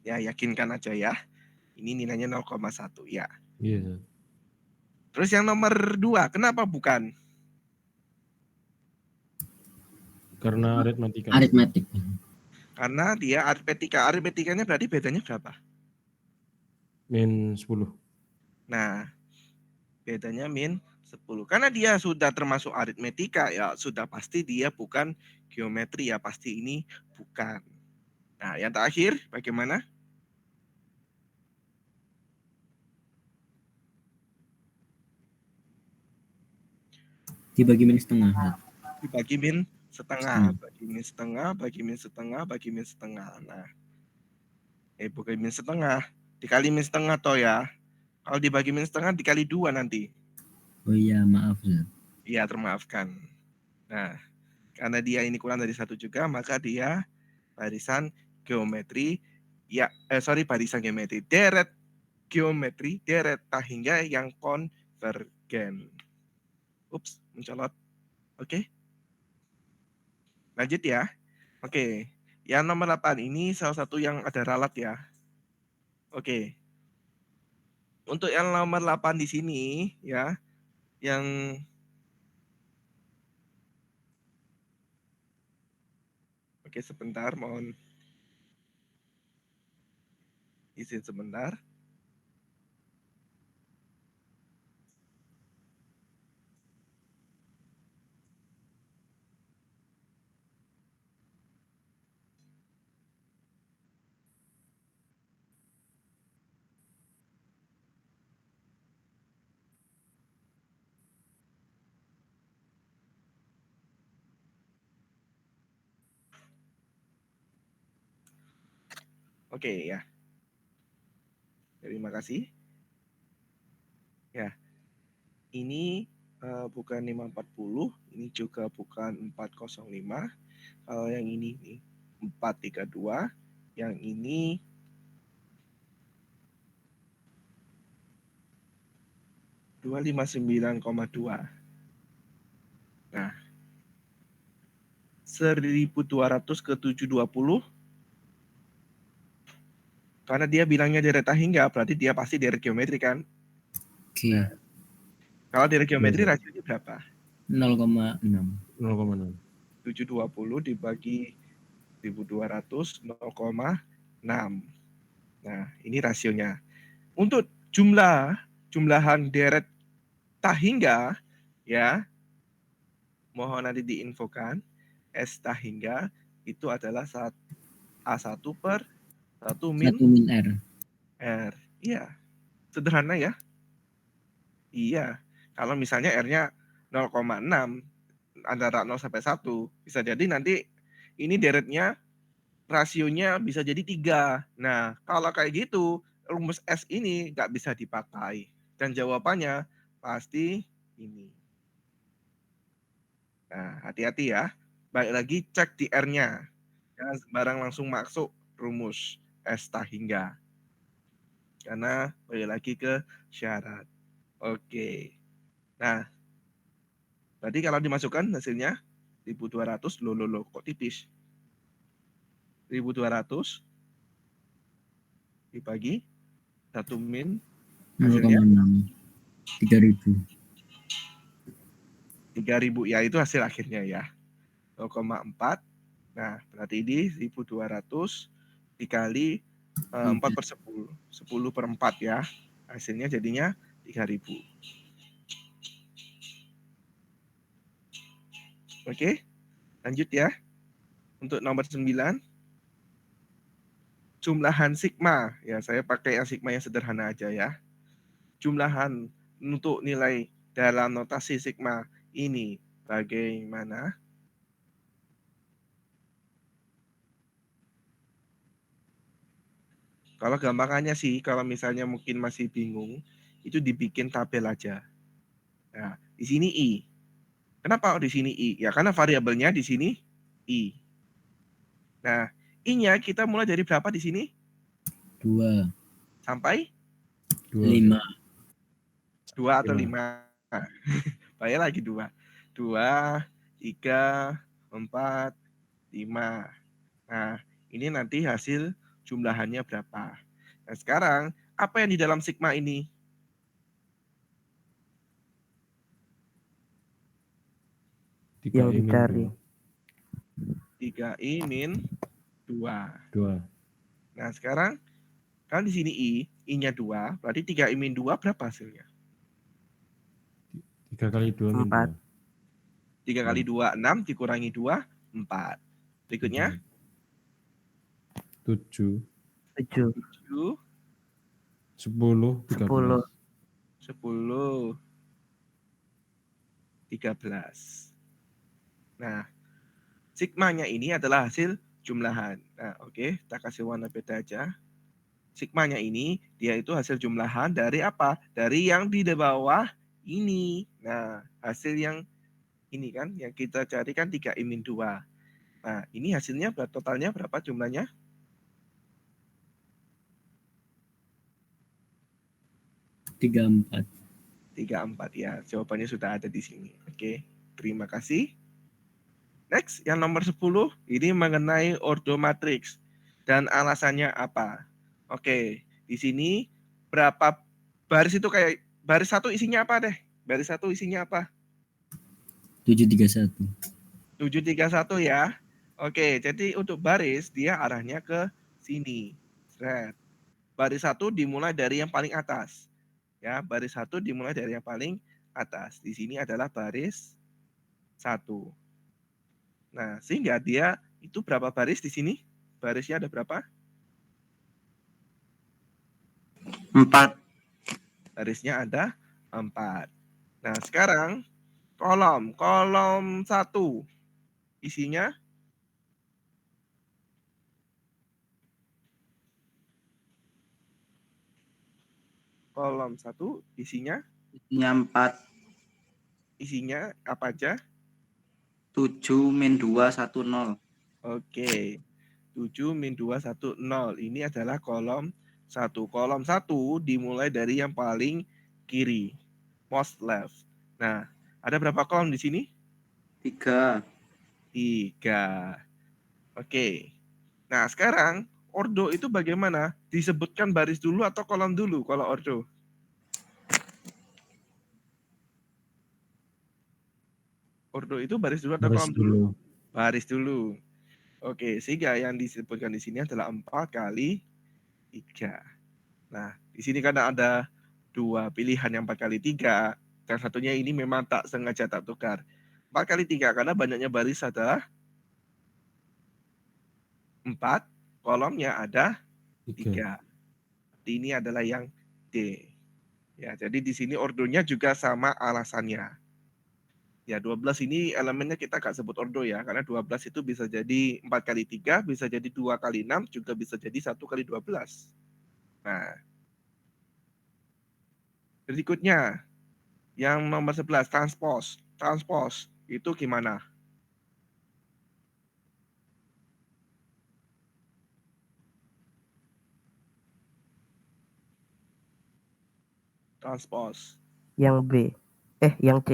Speaker 1: Ya, yakinkan aja ya. Ini nilainya 0,1 ya.
Speaker 4: Iya, Zat.
Speaker 1: Terus yang nomor 2, kenapa bukan?
Speaker 4: Karena aritmatika.
Speaker 2: Aritmetik.
Speaker 1: Karena dia aritmetika. Aritmetikanya berarti bedanya berapa?
Speaker 4: Min 10.
Speaker 1: Nah, bedanya min 10. Karena dia sudah termasuk aritmetika ya, sudah pasti dia bukan geometri ya, pasti ini bukan. Nah, yang terakhir bagaimana?
Speaker 2: Dibagi min setengah.
Speaker 1: Dibagi min setengah, bagi min setengah, bagi min setengah, bagi min setengah. Nah, bukan min setengah, dikali min setengah toh ya. Kalau dibagi min setengah dikali 2 nanti.
Speaker 2: Oh iya, maaf. Zat.
Speaker 1: Iya, termaafkan. Nah, karena dia ini kurang dari 1 juga, maka dia barisan geometri ya, barisan geometri, deret geometri, deret tak hingga yang konvergen. Ups, mencolot. Oke. Lanjut ya. Oke. Yang nomor 8 ini salah satu yang ada ralat ya. Oke. Untuk yang nomor 8 di sini ya, yang oke sebentar, mohon izin sebentar. Oke ya. Terima kasih. Ya. Ini bukan 540, ini juga bukan 405. Kalau yang ini nih 432, yang ini 259,2. Nah, 1200 ke 720 karena dia bilangnya deret tak hingga, berarti dia pasti deret geometri kan?
Speaker 2: Oke.
Speaker 1: Kalau deret geometri
Speaker 4: Iya.
Speaker 1: rasionya berapa?
Speaker 2: 0,6.
Speaker 4: 0,6.
Speaker 1: 720 dibagi 1200, 0,6. 6. Nah, ini rasionya. Untuk jumlahan deret tak hingga, ya, mohon nanti diinfokan, S tak hingga itu adalah A1 per 1 min
Speaker 2: 1 min R.
Speaker 1: R. Iya, sederhana ya. Iya, kalau misalnya R-nya 0,6 antara 0 sampai 1, bisa jadi nanti ini deretnya rasionya bisa jadi 3. Nah, kalau kayak gitu, rumus S ini nggak bisa dipakai. Dan jawabannya pasti ini. Nah, hati-hati ya. Baik lagi cek di R-nya. Jangan sembarang langsung masuk rumus S tak hingga. Karena balik lagi ke syarat. Oke. Nah, berarti kalau dimasukkan hasilnya 1.200, loh, kok tipis? 1.200 dibagi 1 min
Speaker 2: 0,6. 3.000.
Speaker 1: 3.000, ya itu hasil akhirnya ya. 0,4. Nah, berarti ini 1.200 dikali 4 per 10. 10 per 4 ya. Hasilnya jadinya 3.000. Oke, lanjut ya. Untuk nomor 9. Jumlahan sigma. Ya, saya pakai yang sigma yang sederhana aja ya. Jumlahan untuk nilai dalam notasi sigma ini bagaimana? Kalau gampangannya sih, kalau misalnya mungkin masih bingung, itu dibikin tabel aja. Nah, di sini I. Kenapa di sini I? Ya karena variabelnya di sini I. Nah, I-nya kita mulai dari berapa di sini?
Speaker 2: 2.
Speaker 1: Sampai
Speaker 4: 2.
Speaker 2: 5.
Speaker 1: 2 atau
Speaker 4: 5.
Speaker 1: 5. Bayar lagi 2. 2, 3, 4, 5. Nah, ini nanti hasil jumlahannya berapa. Nah, sekarang apa yang di dalam sigma ini?
Speaker 4: 3
Speaker 6: Yang
Speaker 4: I min
Speaker 6: dicari.
Speaker 1: 3I min 2.
Speaker 4: 2.
Speaker 1: Nah, sekarang kan di sini I-nya 2, berarti 3I min 2 berapa hasilnya?
Speaker 4: 3 kali 2 min
Speaker 6: 4.
Speaker 1: 3 kali 2, 6, dikurangi 2, 4. Berikutnya,
Speaker 4: 7.
Speaker 6: 7.
Speaker 1: 7,
Speaker 4: 10.
Speaker 6: 10.
Speaker 1: 10, 13. Nah, sigmanya ini adalah hasil jumlahan. Nah, oke, kita kasih warna beda aja. Sigmanya ini, dia itu hasil jumlahan dari apa? Dari yang di bawah ini. Nah, hasil yang ini kan, yang kita cari kan 3I min 2. Nah, ini hasilnya totalnya berapa jumlahnya?
Speaker 2: 34.
Speaker 1: 34 ya. Jawabannya sudah ada di sini. Oke, terima kasih. Next, yang nomor 10, ini mengenai ordo matriks. Dan alasannya apa? Oke, di sini berapa baris itu kayak baris 1 isinya apa deh? Baris 1 isinya apa?
Speaker 2: 731.
Speaker 1: 731 ya. Oke, jadi untuk baris dia arahnya ke sini. Seret. Baris 1 dimulai dari yang paling atas. Ya, baris 1 dimulai dari yang paling atas. Di sini adalah baris 1. Nah, sehingga dia itu berapa baris di sini? Barisnya ada berapa?
Speaker 3: 4.
Speaker 1: Barisnya ada 4. Nah, sekarang kolom 1 isinya kolom 1 isinya
Speaker 3: Isinya 4.
Speaker 1: isinya apa aja?
Speaker 3: 7 min 2, 1, 0.
Speaker 1: Oke. 7 min 2, 1, 0. Ini adalah kolom 1. Kolom 1 dimulai dari yang paling kiri. Most left. Nah, ada berapa kolom di sini?
Speaker 3: 3.
Speaker 1: 3. Oke. Nah, sekarang ordo itu bagaimana? Disebutkan baris dulu atau kolom dulu kalau ordo? Ordo itu baris dulu atau
Speaker 4: Baris
Speaker 1: kolom dulu?
Speaker 4: dulu.
Speaker 1: Baris dulu. Oke, sehingga yang disebutkan di sini adalah 4 kali 3. Nah, di sini karena ada 2 pilihan yang 4 kali 3, dan satunya ini memang tak sengaja tak tukar. 4 kali 3 karena banyaknya baris adalah 4, kolomnya ada
Speaker 4: 3.
Speaker 1: 3. Ini adalah yang D. Ya, jadi di sini ordonya juga sama alasannya. Ya, 12 ini elemennya kita nggak sebut ordo ya, karena 12 itu bisa jadi 4 kali 3, bisa jadi 2 kali 6, juga bisa jadi 1 kali 12. Nah, berikutnya, yang nomor 11, transpose. Transpose itu gimana? Transpose.
Speaker 6: Yang B. Yang C.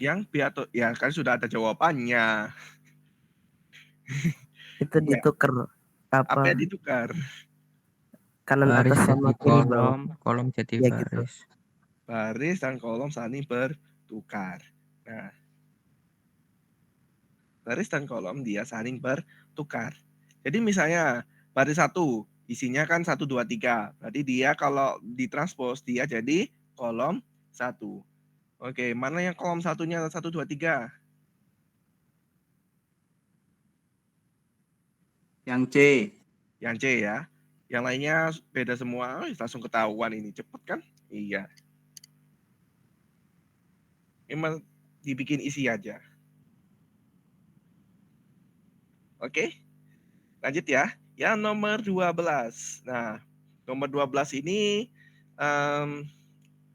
Speaker 1: Yang B atau ya kan sudah ada jawabannya.
Speaker 6: Itu
Speaker 1: Iya.
Speaker 6: ditukar
Speaker 1: Apa yang
Speaker 6: apa
Speaker 1: ditukar?
Speaker 6: kanan
Speaker 8: Baris
Speaker 6: atas sama
Speaker 8: jadi
Speaker 6: kiri bawah.
Speaker 8: kolom jadi
Speaker 6: Ya gitu.
Speaker 8: baris.
Speaker 1: Baris dan kolom saling bertukar. Nah, baris dan kolom dia saling bertukar. Jadi misalnya baris 1 isinya kan 1, 2, 3. Berarti dia kalau ditranspos dia jadi kolom 1. Oke, mana yang kolom satunya 1, 2, 3?
Speaker 3: Yang C.
Speaker 1: Yang C ya. Yang lainnya beda semua. Langsung ketahuan ini. Cepet kan? Iya. Memang dibikin isi aja. Oke, lanjut ya. Yang nomor 12. Nah, nomor 12 ini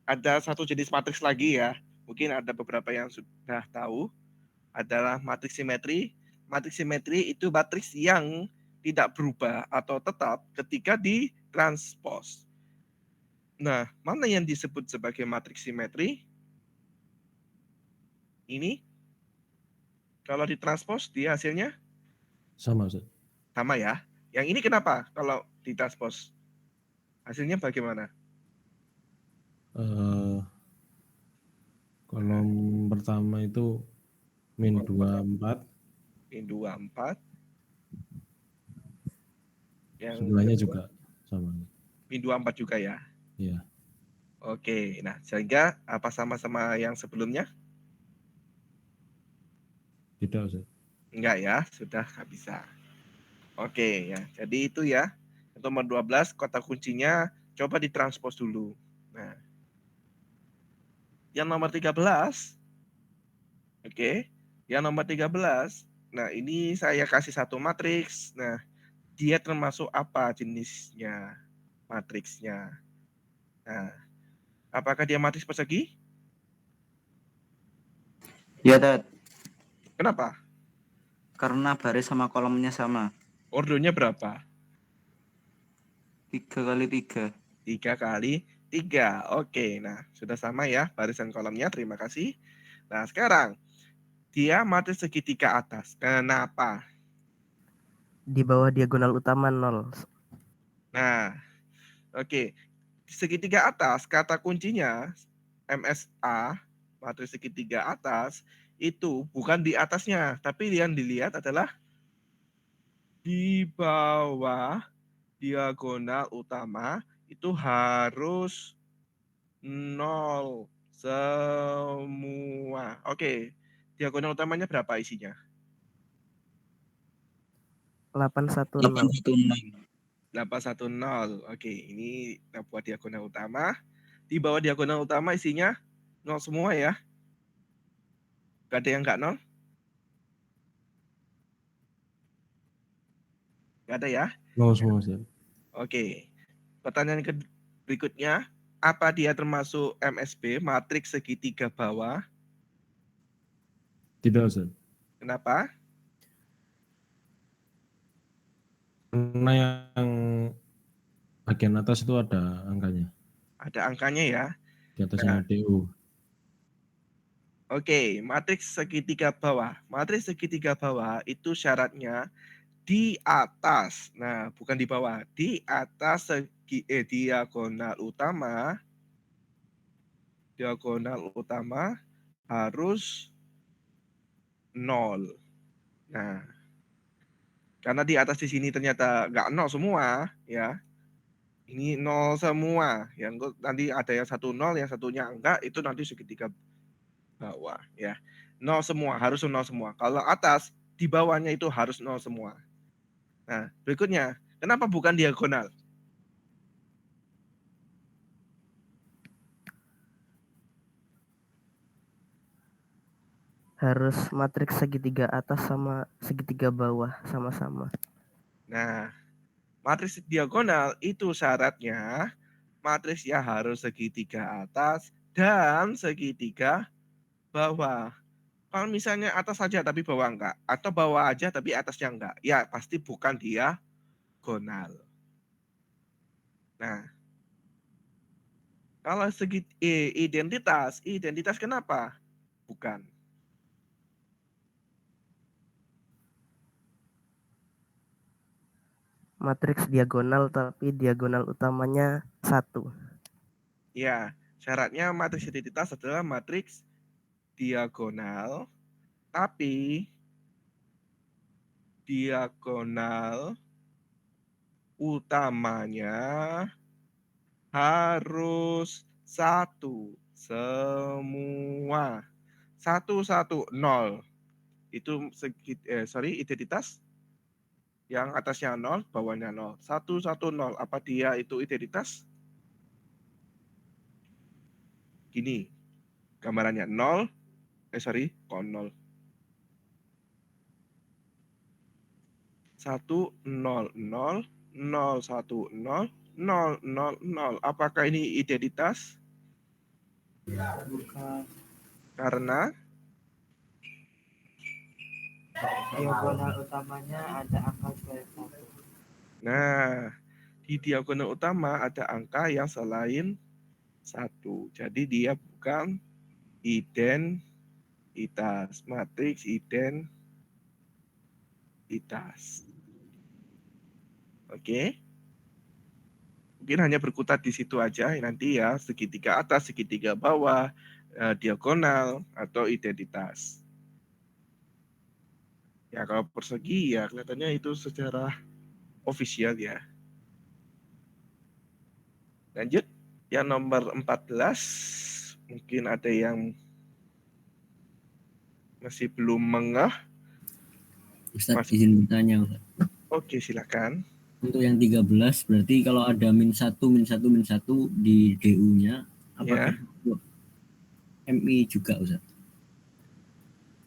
Speaker 1: ada satu jenis matriks lagi ya. Mungkin ada beberapa yang sudah tahu. Adalah matriks simetri. Matriks simetri itu matriks yang tidak berubah atau tetap ketika ditranspos. Nah, mana yang disebut sebagai matriks simetri? Ini. Kalau ditranspos, dia hasilnya
Speaker 4: Sama, Ustaz.
Speaker 1: sama ya. Yang ini kenapa kalau ditranspos? Hasilnya bagaimana?
Speaker 4: Kolom pertama itu min 24,
Speaker 1: Min 24. Yang
Speaker 4: sebelahnya
Speaker 1: kedua,
Speaker 4: juga sama.
Speaker 1: min 24 juga ya.
Speaker 4: Iya.
Speaker 1: Oke, nah sehingga apa sama-sama yang sebelumnya?
Speaker 4: Tidak, Ustaz.
Speaker 1: Enggak ya, sudah nggak bisa. Oke ya, jadi itu ya. Untuk nomor 12, kota kuncinya coba ditranspos dulu. Nah, yang nomor 13, oke. Yang nomor 13, nah ini saya kasih satu matriks. Nah, dia termasuk apa jenisnya? Matriksnya. Nah, apakah dia matriks persegi?
Speaker 3: Ya, Tat.
Speaker 1: Kenapa?
Speaker 3: Karena baris sama kolomnya sama.
Speaker 1: Ordonya berapa?
Speaker 3: 3 kali 3.
Speaker 1: 3 kali 3. Oke, nah sudah sama ya barisan kolomnya. Terima kasih. Nah sekarang dia matriks segitiga atas. Kenapa?
Speaker 6: Di bawah diagonal utama 0.
Speaker 1: Nah, oke. Segitiga atas kata kuncinya MSA, matriks segitiga atas itu bukan di atasnya, tapi yang dilihat adalah di bawah diagonal utama itu harus 0 semua. Oke. Diagonal utamanya berapa isinya?
Speaker 6: 810.
Speaker 3: 810.
Speaker 1: 810. Oke, ini kita buat diagonal utama. Di bawah diagonal utama isinya 0 semua ya. Gak ada yang nggak 0? Gak ada ya?
Speaker 4: Mau semua, Ustaz.
Speaker 1: Oke. Pertanyaan berikutnya, apa dia termasuk MSB, matriks segitiga bawah?
Speaker 4: Tidak, Ustaz.
Speaker 1: Kenapa?
Speaker 4: Karena yang bagian atas itu ada angkanya.
Speaker 1: Ada angkanya ya.
Speaker 4: Di atasnya DU.
Speaker 1: Oke, matriks segitiga bawah. Matriks segitiga bawah itu syaratnya di atas. Nah, bukan di bawah. Di atas diagonal utama. Diagonal utama harus 0. Nah, Karena di atas di sini ternyata nggak 0 semua, ya. Ini 0 semua. Yang nanti ada yang satu 0, yang satunya enggak, itu nanti segitiga bawah, ya. 0 semua, harus 0 semua. Kalau atas, di bawahnya itu harus 0 semua. Nah, berikutnya, kenapa bukan diagonal?
Speaker 6: Harus matriks segitiga atas sama segitiga bawah sama-sama.
Speaker 1: Nah, matriks diagonal itu syaratnya matriksnya harus segitiga atas dan segitiga bawah. Kalau misalnya atas saja tapi bawah enggak, atau bawah aja tapi atasnya enggak, ya pasti bukan diagonal. Nah, kalau identitas kenapa? Bukan.
Speaker 6: Matriks diagonal tapi diagonal utamanya 1.
Speaker 1: Ya, syaratnya matriks identitas adalah matriks diagonal, tapi diagonal utamanya harus 1 semua. 1, 1, 0. Itu identitas yang atasnya 0, bawahnya 0. 1, 1, 0. Apa dia itu identitas? Gini, gambarannya 0, kok 0. 1, 0, 0, 0, 1, 0, 0, 0, 0. Apakah ini identitas?
Speaker 7: Bukan.
Speaker 1: Karena
Speaker 7: Diagonal utamanya ada angka selain 1.
Speaker 1: nah, di diagonal utama ada angka yang selain 1. Jadi dia bukan identitas. Matriks identitas. Oke. Mungkin hanya berkutat di situ aja nanti ya, segitiga atas, segitiga bawah, diagonal, atau identitas. Ya kalau persegi ya kelihatannya itu secara ofisial ya. Lanjut, yang nomor 14, mungkin ada yang masih belum mengeh.
Speaker 2: Ustadz izin bertanya, Ustadz.
Speaker 1: Oke, silakan.
Speaker 2: Untuk yang 13 berarti kalau ada -1, -1 di DU-nya, apakah
Speaker 1: Ya.
Speaker 2: MI juga, Ustadz?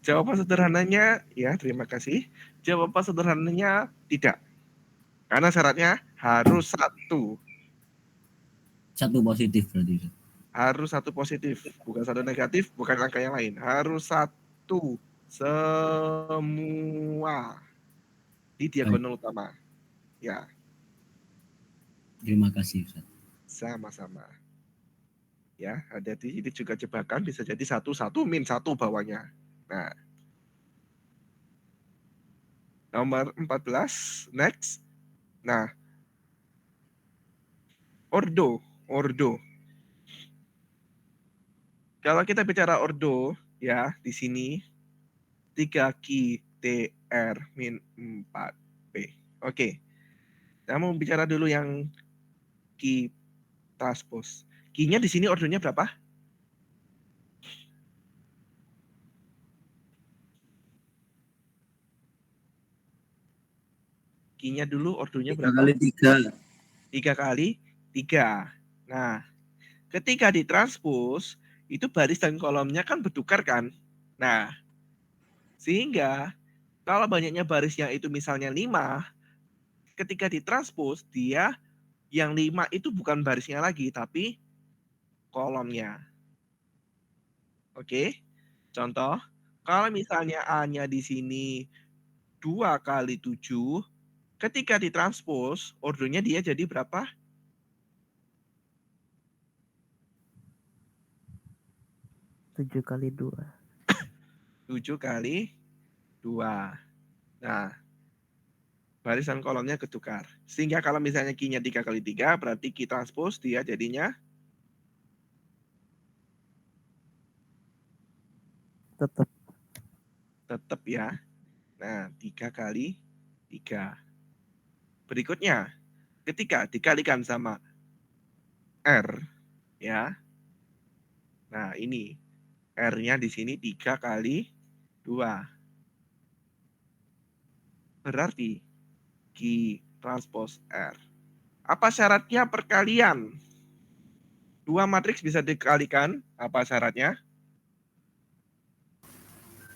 Speaker 1: Jawaban sederhananya, ya terima kasih. Jawaban sederhananya tidak. Karena syaratnya harus 1.
Speaker 2: 1 positif berarti, Ustadz.
Speaker 1: Harus 1 positif, bukan 1 negatif, bukan angka yang lain. Harus 1 semua di diagonal utama. Ya,
Speaker 2: Terima kasih, Ustadz.
Speaker 1: sama-sama. Ya, hati-hati ini juga jebakan, bisa jadi 1, 1, -1 bawahnya. Nah, nomor 14, next. Nah, ordo. Kalau kita bicara ordo, ya di sini 3Q TR min 4P. Oke, saya mau bicara dulu yang Q transpose. Q-nya di sini ordonya berapa? Q-nya dulu ordonya
Speaker 3: 3
Speaker 1: berapa?
Speaker 3: kali 3.
Speaker 1: 3 kali 3. Nah, ketika ditranspose, itu baris dan kolomnya kan bertukar kan? Nah, sehingga kalau banyaknya barisnya itu misalnya 5, ketika ditranspose, dia yang 5 itu bukan barisnya lagi, tapi kolomnya. Oke, contoh, kalau misalnya A-nya di sini 2 kali 7, ketika ditranspose, ordernya dia jadi berapa?
Speaker 6: 7 kali 2.
Speaker 1: 7 kali 2. Nah, barisan kolomnya ketukar. Sehingga kalau misalnya Q-nya 3 kali 3, berarti Q transpose dia jadinya
Speaker 6: Tetap
Speaker 1: tetap ya. Nah, 3 kali 3. Berikutnya, ketika dikalikan sama R, ya. Nah, ini R-nya di sini 3 kali 2. Berarti Q transpose R. Apa syaratnya perkalian? Dua matriks bisa dikalikan, apa syaratnya?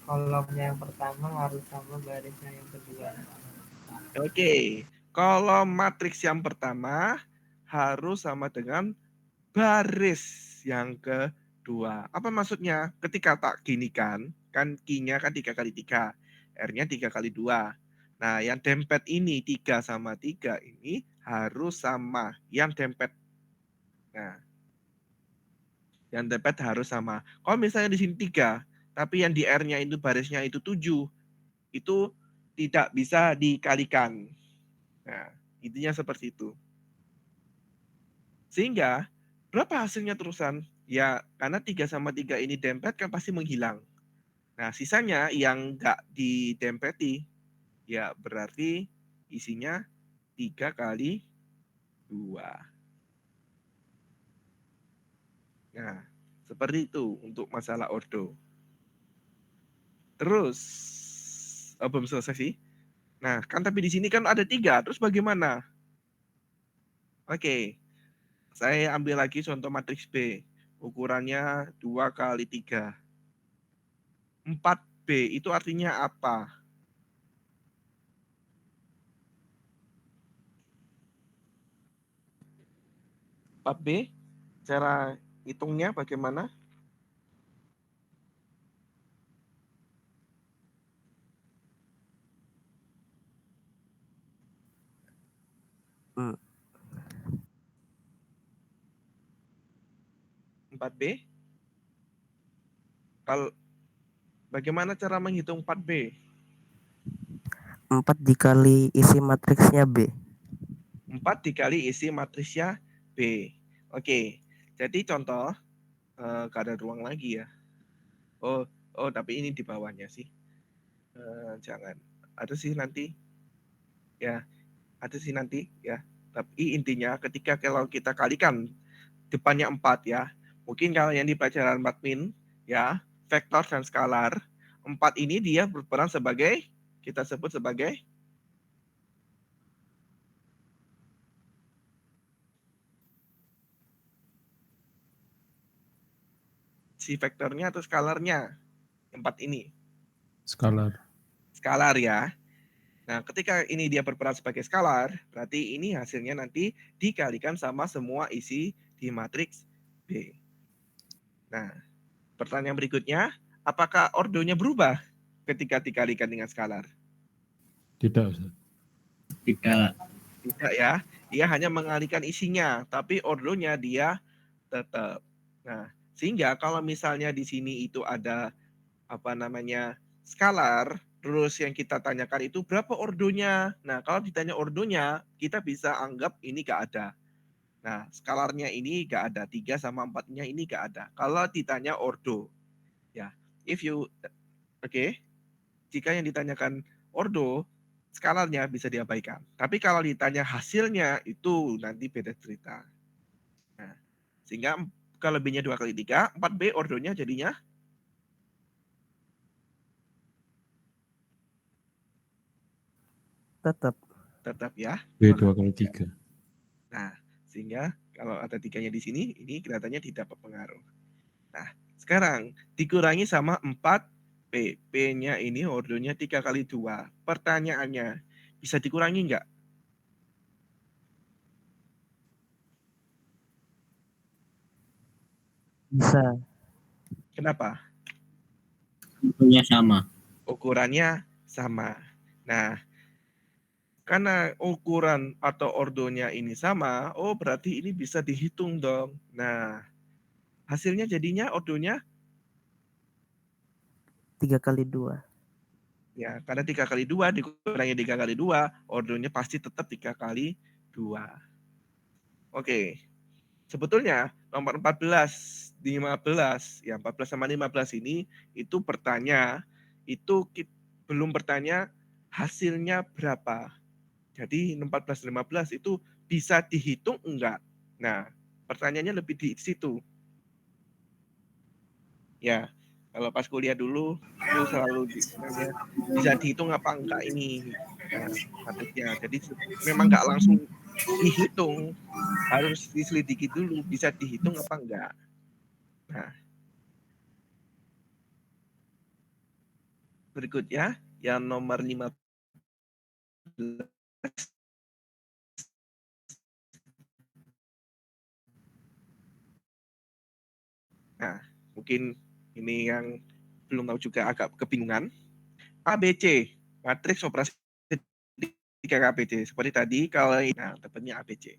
Speaker 7: Kolomnya yang pertama harus sama barisnya yang kedua.
Speaker 1: Oke, kolom matriks yang pertama harus sama dengan baris yang kedua. Apa maksudnya? Ketika tak gini kan Q-nya kan 3 kali 3, R-nya 3 kali 2. Nah, yang dempet ini 3 sama 3 ini harus sama. Yang dempet. Nah, yang dempet harus sama. Kalau misalnya di sini 3, tapi yang di R-nya itu barisnya itu 7, itu tidak bisa dikalikan. Nah, intinya seperti itu. Sehingga, berapa hasilnya terusan? Ya, karena 3 sama 3 ini dempet kan pasti menghilang. Nah, sisanya yang nggak didempeti, ya berarti isinya 3 kali 2. Nah, seperti itu untuk masalah ordo. Terus, belum selesai sih. Nah, kan tapi di sini kan ada 3, terus bagaimana? Oke, saya ambil lagi contoh matriks B. Ukurannya 2 kali 3. 4B itu artinya apa? B, cara hitungnya bagaimana?
Speaker 6: Hmm.
Speaker 1: 4B? Kalau bagaimana cara menghitung 4B?
Speaker 6: 4 dikali isi matriksnya B.
Speaker 1: 4 dikali isi matriksnya B. Oke, jadi contoh, gak ada ruang lagi ya. Oh, tapi ini di bawahnya sih. Jangan. Ada sih nanti. Ya, ada sih nanti ya. Tapi intinya ketika kalau kita kalikan depannya 4 ya. Mungkin kalau yang di pelajaran admin ya, vektor dan skalar, 4 ini dia berperan sebagai, kita sebut sebagai si vektornya atau skalarnya. 4 ini.
Speaker 4: Skalar.
Speaker 1: Skalar ya. Nah, ketika ini dia berperan sebagai skalar, berarti ini hasilnya nanti dikalikan sama semua isi di matriks B. Nah, pertanyaan berikutnya, apakah ordonya berubah ketika dikalikan dengan skalar?
Speaker 4: Tidak, Ustaz.
Speaker 2: Tidak.
Speaker 1: Tidak ya, dia hanya mengalihkan isinya, tapi ordonya dia tetap. Nah, sehingga kalau misalnya di sini itu ada apa namanya skalar, terus yang kita tanyakan itu berapa ordonya. Nah, kalau ditanya ordonya, kita bisa anggap ini gak ada. Nah, skalarnya ini gak ada, 3 sama 4-nya ini gak ada. Kalau ditanya ordo, ya, oke, jika yang ditanyakan ordo, skalarnya bisa diabaikan. Tapi kalau ditanya hasilnya, itu nanti beda cerita. Nah, sehingga kalau B-nya 2 kali 3, 4B ordonya jadinya tetap ya.
Speaker 4: B 2 kali 3.
Speaker 1: Nah, sehingga kalau ada 3-nya di sini, ini kelihatannya tidak berpengaruh. Nah, sekarang dikurangi sama 4P. P-nya ini ordonya 3 kali 2. Pertanyaannya, bisa dikurangi nggak?
Speaker 6: Bisa.
Speaker 1: Kenapa?
Speaker 2: Tentunya sama.
Speaker 1: Ukurannya sama. Nah, karena ukuran atau ordonya ini sama, oh berarti ini bisa dihitung dong. Nah, hasilnya jadinya ordonya
Speaker 6: 3 kali 2.
Speaker 1: ya, karena 3 kali 2 dikurangi 3 kali 2, ordonya pasti tetap 3 kali 2. Oke. Sebetulnya nomor 14, 15, ya 14 sama 15 ini itu bertanya, itu belum bertanya hasilnya berapa. Jadi 14, 15 itu bisa dihitung enggak? Nah, pertanyaannya lebih di situ. Ya, kalau pas kuliah dulu itu selalu nanya, bisa dihitung apa enggak ini matematiknya. Jadi memang enggak langsung dihitung, harus diselidiki dulu bisa dihitung apa enggak. Nah, berikutnya yang nomor 15. Nah, mungkin ini yang belum tahu juga agak kebingungan. ABC, matriks operasi 3 ABC. Seperti tadi kalau dapatnya ABC.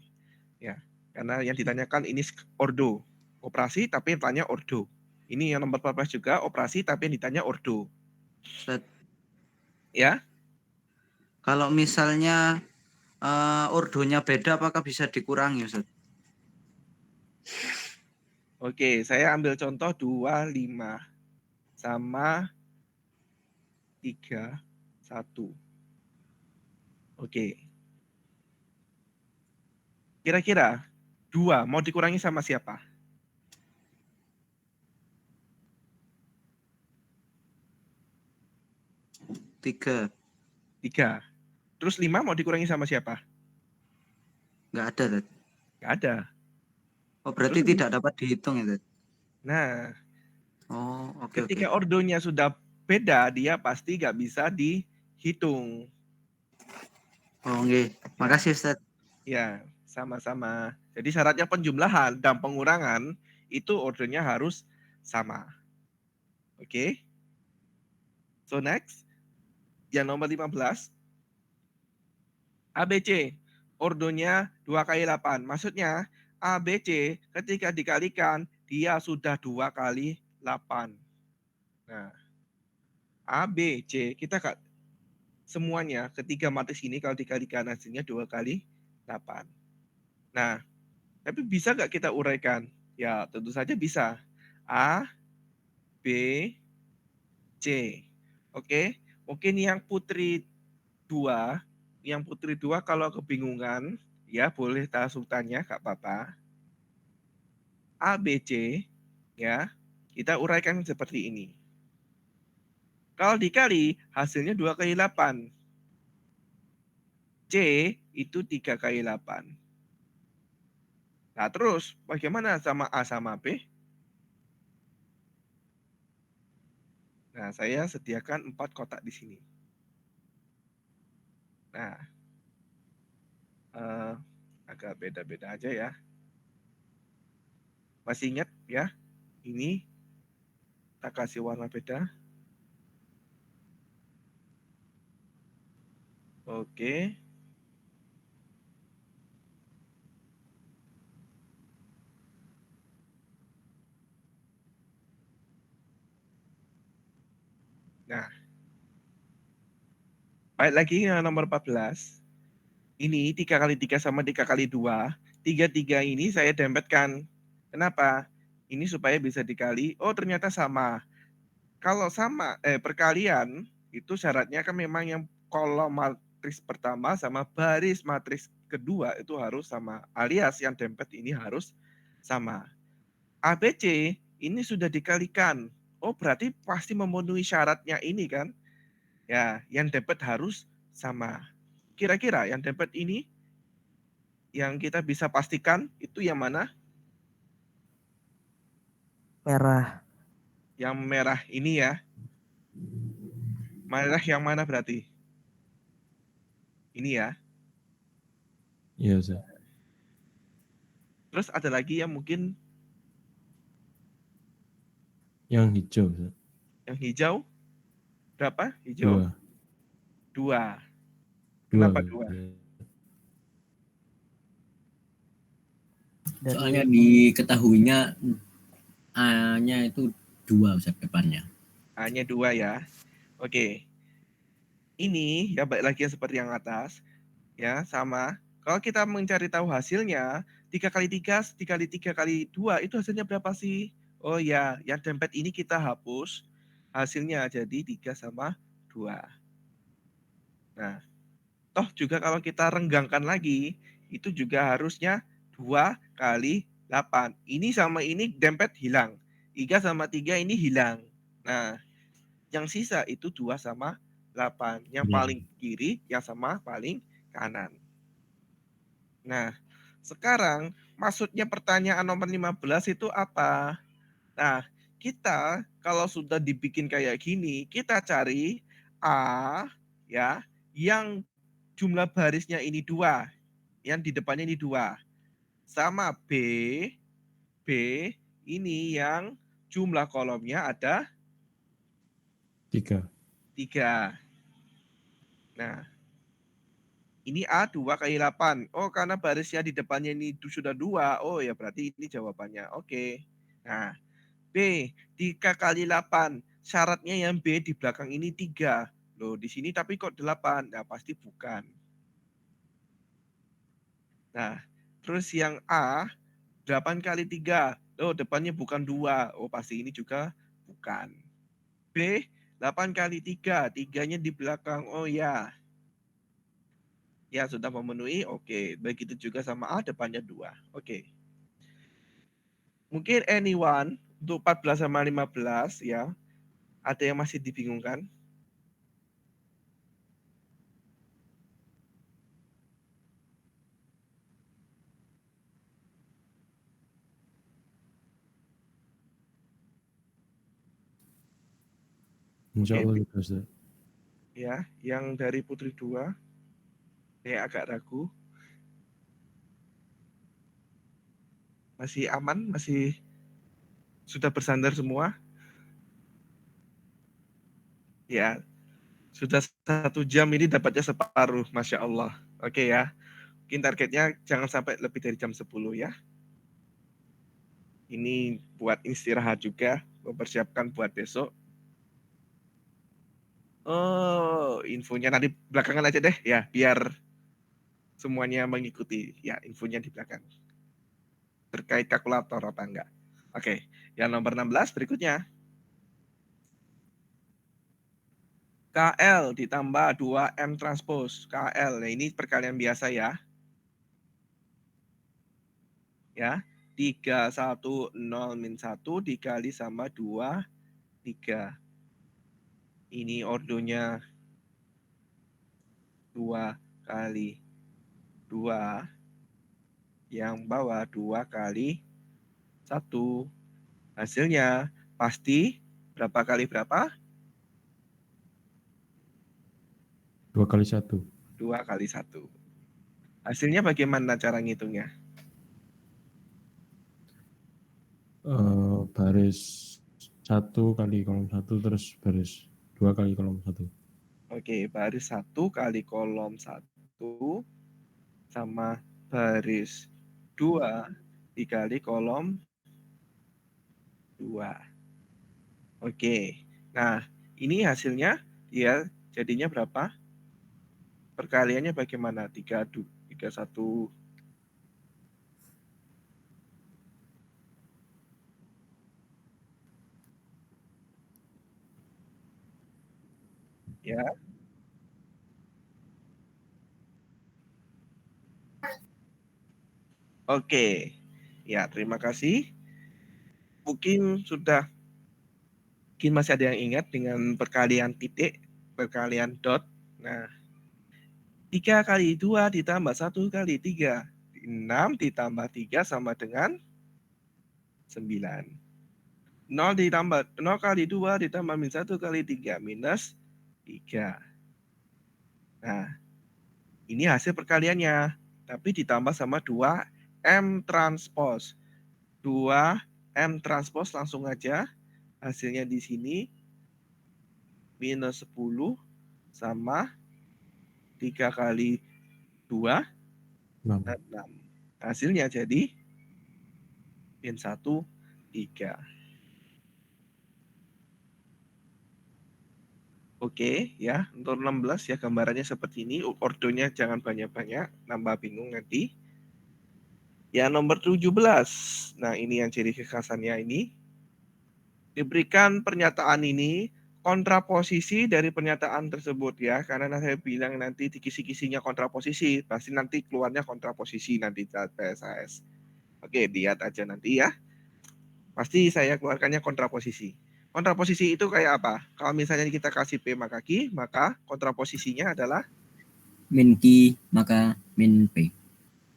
Speaker 1: Ya, karena yang ditanyakan ini ordo. Operasi tapi yang tanya ordo. Ini yang nomor 14 juga operasi tapi yang ditanya ordo.
Speaker 3: Ustaz,
Speaker 1: Ya,
Speaker 3: kalau misalnya ordonya beda, apakah bisa dikurangi, Ustaz?
Speaker 1: oke, saya ambil contoh 25 sama 3, 1. Oke. Kira-kira 2 mau dikurangi sama siapa?
Speaker 3: 3.
Speaker 1: 3. Terus 5 mau dikurangi sama siapa?
Speaker 3: Nggak ada, Ustaz.
Speaker 1: Nggak ada.
Speaker 3: Oh, berarti
Speaker 1: Terus,
Speaker 3: tidak dapat dihitung, ya, Ustaz?
Speaker 1: nah,
Speaker 3: Oh, oke.
Speaker 1: ketika ordonya sudah beda, dia pasti nggak bisa dihitung.
Speaker 3: Oh, nggih. Makasih, Ustaz.
Speaker 1: Ya, sama-sama. Jadi syaratnya penjumlahan dan pengurangan itu ordernya harus sama. Oke. So next, yang nomor 15. ABC, ordonya 2 kali 8. Maksudnya ABC ketika dikalikan dia sudah 2 kali 8. Nah, ABC kita semuanya ketiga matriks ini kalau dikalikan hasilnya 2 kali 8. Nah, tapi bisa nggak kita uraikan? Ya, tentu saja bisa. A, B, C. Oke, mungkin yang putri 2 kalau kebingungan, ya boleh langsung tanya, nggak apa-apa. A, B, C, ya, kita uraikan seperti ini. Kalau dikali, hasilnya 2 kali 8. C itu 3 kali 8. Nah, terus bagaimana sama A sama B? Nah, saya sediakan 4 kotak di sini. Nah, agak beda-beda aja ya. Masih ingat ya? Ini kita kasih warna beda. Oke. Nah, balik lagi yang nomor 14. Ini 3 kali 3 sama 3 kali 2. 3 ini saya dempetkan. Kenapa? Ini supaya bisa dikali. Oh, ternyata sama. Kalau sama, perkalian itu syaratnya kan memang yang kolom matriks pertama sama baris matriks kedua itu harus sama. Alias yang dempet ini harus sama. ABC ini sudah dikalikan. Oh, berarti pasti memenuhi syaratnya ini kan? Ya, yang dempet harus sama. Kira-kira yang dempet ini yang kita bisa pastikan itu yang mana?
Speaker 6: Merah.
Speaker 1: Yang merah ini ya. Merah yang mana berarti? Ini ya.
Speaker 4: Iya, Ustaz.
Speaker 1: Terus ada lagi yang mungkin
Speaker 4: Yang hijau, Ustaz.
Speaker 1: yang hijau. Berapa? Hijau?
Speaker 4: 2.
Speaker 1: 2. Kenapa 2?
Speaker 2: Soalnya diketahuinya A-nya itu 2 Ustaz depannya.
Speaker 1: A-nya 2 ya. Oke. Ini ya balik lagi seperti yang atas. Ya, sama. Kalau kita mencari tahu hasilnya, 3 kali 3, 3 kali 3 kali 2 itu hasilnya berapa sih? Oh ya, yang dempet ini kita hapus. Hasilnya jadi 3 sama 2. Nah, toh juga kalau kita renggangkan lagi, itu juga harusnya 2 kali 8. Ini sama ini dempet hilang. 3 sama 3 ini hilang. Nah, yang sisa itu 2 sama 8. Yang
Speaker 2: Iya.
Speaker 1: paling kiri, yang sama paling kanan. Nah, sekarang maksudnya pertanyaan nomor 15 itu apa? Nah, kita kalau sudah dibikin kayak gini, kita cari A ya, yang jumlah barisnya ini 2, yang di depannya ini 2. Sama B ini yang jumlah kolomnya ada
Speaker 4: 3.
Speaker 1: 3. Nah, ini A 2 kali 8. Oh, karena barisnya di depannya ini sudah 2. Oh, ya berarti ini jawabannya. Oke. Nah, B 3 kali 8. Syaratnya yang B di belakang ini 3. Loh, di sini tapi kok 8? Nah, pasti bukan. Nah, terus yang A 8 kali 3. Oh, depannya bukan 2. Oh, pasti ini juga bukan. B 8 kali 3. 3-nya di belakang. Oh ya. Ya, sudah memenuhi. Oke. Begitu juga sama A, depannya 2. Oke. Mungkin anyone untuk 14 sama 15 ya. Ada yang masih dibingungkan?
Speaker 4: Insya
Speaker 1: Oke,
Speaker 4: Allah sudah, Ustaz.
Speaker 1: ya, yang dari Putri 2, saya agak ragu. Masih aman? Masih sudah bersandar semua? Ya, sudah 1 jam ini dapatnya separuh, Masya Allah. Oke ya, mungkin targetnya jangan sampai lebih dari jam 10 ya. Ini buat istirahat juga, mempersiapkan buat besok. Oh, infonya nanti belakangan aja deh ya, biar semuanya mengikuti. Ya, infonya di belakang. Terkait kalkulator apa enggak. Oke, yang nomor 16 berikutnya. KL ditambah 2M transpose. KL, nah ini perkalian biasa ya. Ya, 3, 1, 0, min 1 dikali sama 2, 3. Ini ordonya 2 kali 2. Yang bawah 2 kali 1. Hasilnya pasti berapa kali berapa?
Speaker 4: 2 kali 1.
Speaker 1: 2 kali 1. Hasilnya bagaimana cara ngitungnya?
Speaker 4: Baris 1 kali kolom 1 terus baris 2 kali kolom 1.
Speaker 1: Oke, baris 1 kali kolom 1 sama baris 2 dikali kolom 2. Oke. Nah, ini hasilnya ya jadinya berapa? Perkaliannya bagaimana? 3, 1. Ya. Oke. Ya, terima kasih. Mungkin masih ada yang ingat dengan perkalian titik, perkalian dot. Nah, 3 kali 2 ditambah 1 kali 3. 6 ditambah 3 sama dengan 9. 0 kali 2 ditambah min 1 kali 3 minus 3. Nah, ini hasil perkaliannya. Tapi ditambah sama 2 M transpose. 2 M transpose langsung aja. Hasilnya di sini minus 10 sama 3 kali 2,
Speaker 4: 6.
Speaker 1: 6. Hasilnya jadi min 1, 3. Oke ya, untuk 16 ya gambarannya seperti ini. Ordonya jangan banyak-banyak, nambah bingung nanti. Ya nomor 17. Nah ini yang ciri kekhasannya ini. Diberikan pernyataan ini, kontraposisi dari pernyataan tersebut ya, karena saya bilang nanti di kisi-kisinya kontraposisi, pasti nanti keluarnya kontraposisi nanti saat PSAS. Oke, lihat aja nanti ya. Pasti saya keluarkannya kontraposisi. Kontraposisi itu kayak apa? Kalau misalnya kita kasih P maka Q, maka kontraposisinya adalah
Speaker 2: Min Q maka min P.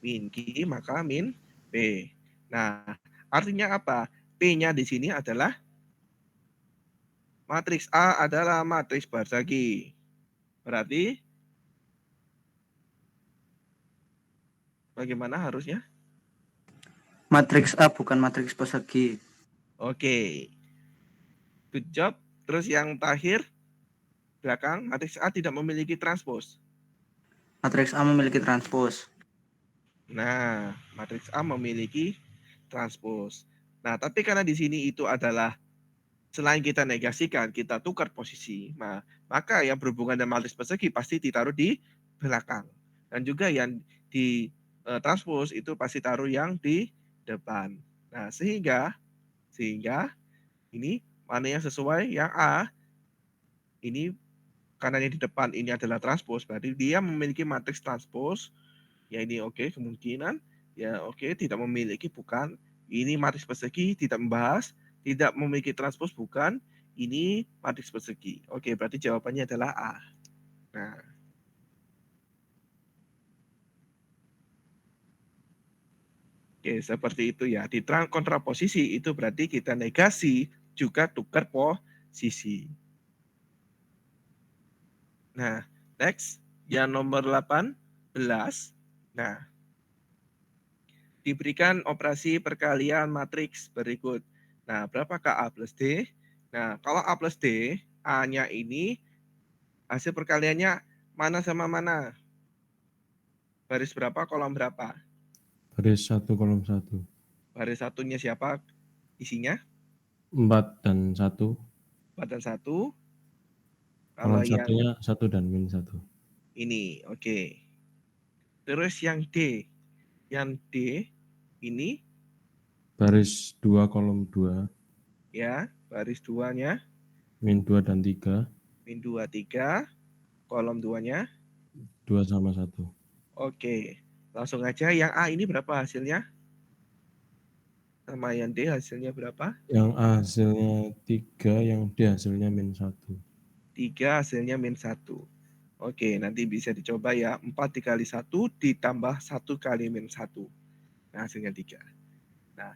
Speaker 1: min Q maka min P. Nah, artinya apa? P-nya di sini adalah matriks A adalah matriks Barzagi. Berarti bagaimana harusnya?
Speaker 3: Matriks A bukan matriks persegi.
Speaker 1: Oke. Good job. Terus yang terakhir, belakang, matriks A tidak memiliki transpos.
Speaker 3: Matriks A memiliki transpos.
Speaker 1: Nah, matriks A memiliki transpos. Nah, tapi karena di sini itu adalah selain kita negasikan, kita tukar posisi, maka yang berhubungan dengan matriks persegi pasti ditaruh di belakang. Dan juga yang di transpos itu pasti taruh yang di depan. Nah, sehingga ini mana yang sesuai? Yang A, ini karena yang di depan ini adalah transpos, berarti dia memiliki matriks transpos. Ya ini oke, kemungkinan. Ya oke, tidak memiliki, bukan. Ini matriks persegi, tidak membahas. Tidak memiliki transpos, bukan. Ini matriks persegi. Oke, berarti jawabannya adalah A. Nah. Oke, seperti itu ya. Di kontraposisi itu berarti kita negasi juga tukar posisi. Nah, next. Yang nomor 18. Nah, diberikan operasi perkalian matriks berikut. Nah, berapakah A plus D? Nah, kalau A plus D, A-nya ini hasil perkaliannya mana sama mana? Baris berapa, kolom berapa?
Speaker 4: Baris 1 kolom 1.
Speaker 1: Baris satunya siapa isinya?
Speaker 4: 4 dan 1.
Speaker 1: 4 dan 1.
Speaker 4: Kolom
Speaker 1: Kalau yang
Speaker 4: satunya 1 dan min 1.
Speaker 1: ini, oke. Terus yang D. Yang D ini
Speaker 4: Baris 2 kolom 2.
Speaker 1: ya, baris 2-nya
Speaker 4: Min 2 dan 3.
Speaker 1: min 2, 3. Kolom 2-nya
Speaker 4: 2 sama 1.
Speaker 1: oke. Langsung aja yang A ini berapa hasilnya? Sama yang D hasilnya berapa?
Speaker 4: Yang A hasilnya 3, yang D hasilnya min 1.
Speaker 1: 3 hasilnya min 1. Oke, nanti bisa dicoba ya. 4 dikali 1 ditambah 1 kali min 1. Nah, hasilnya 3. Nah,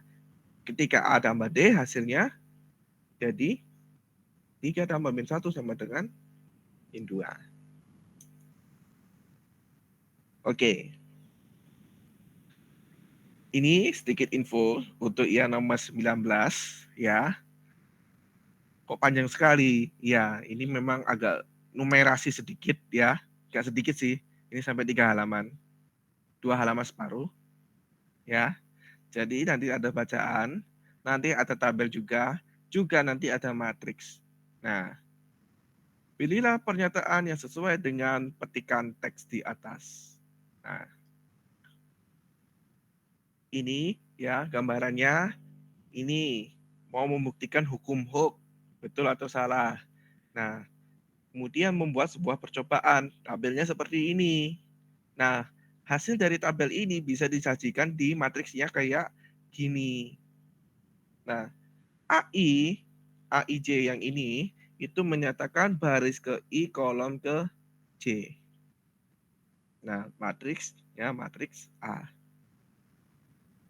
Speaker 1: ketika A tambah D hasilnya jadi 3 tambah min 1 sama dengan min 2. Oke. Ini sedikit info untuk yang nomor 19 ya. Kok panjang sekali? Ya, ini memang agak numerasi sedikit ya. Gak sedikit sih. Ini sampai 3 halaman. 2 halaman separuh. Ya. Jadi nanti ada bacaan, nanti ada tabel juga nanti ada matriks. Nah, pilihlah pernyataan yang sesuai dengan petikan teks di atas. Nah, ini ya gambarannya, ini mau membuktikan hukum Hooke, betul atau salah. Nah, kemudian membuat sebuah percobaan, tabelnya seperti ini. Nah, hasil dari tabel ini bisa disajikan di matriksnya kayak gini. Nah, AIJ yang ini itu menyatakan baris ke I, kolom ke J. Nah, matriksnya matriks A.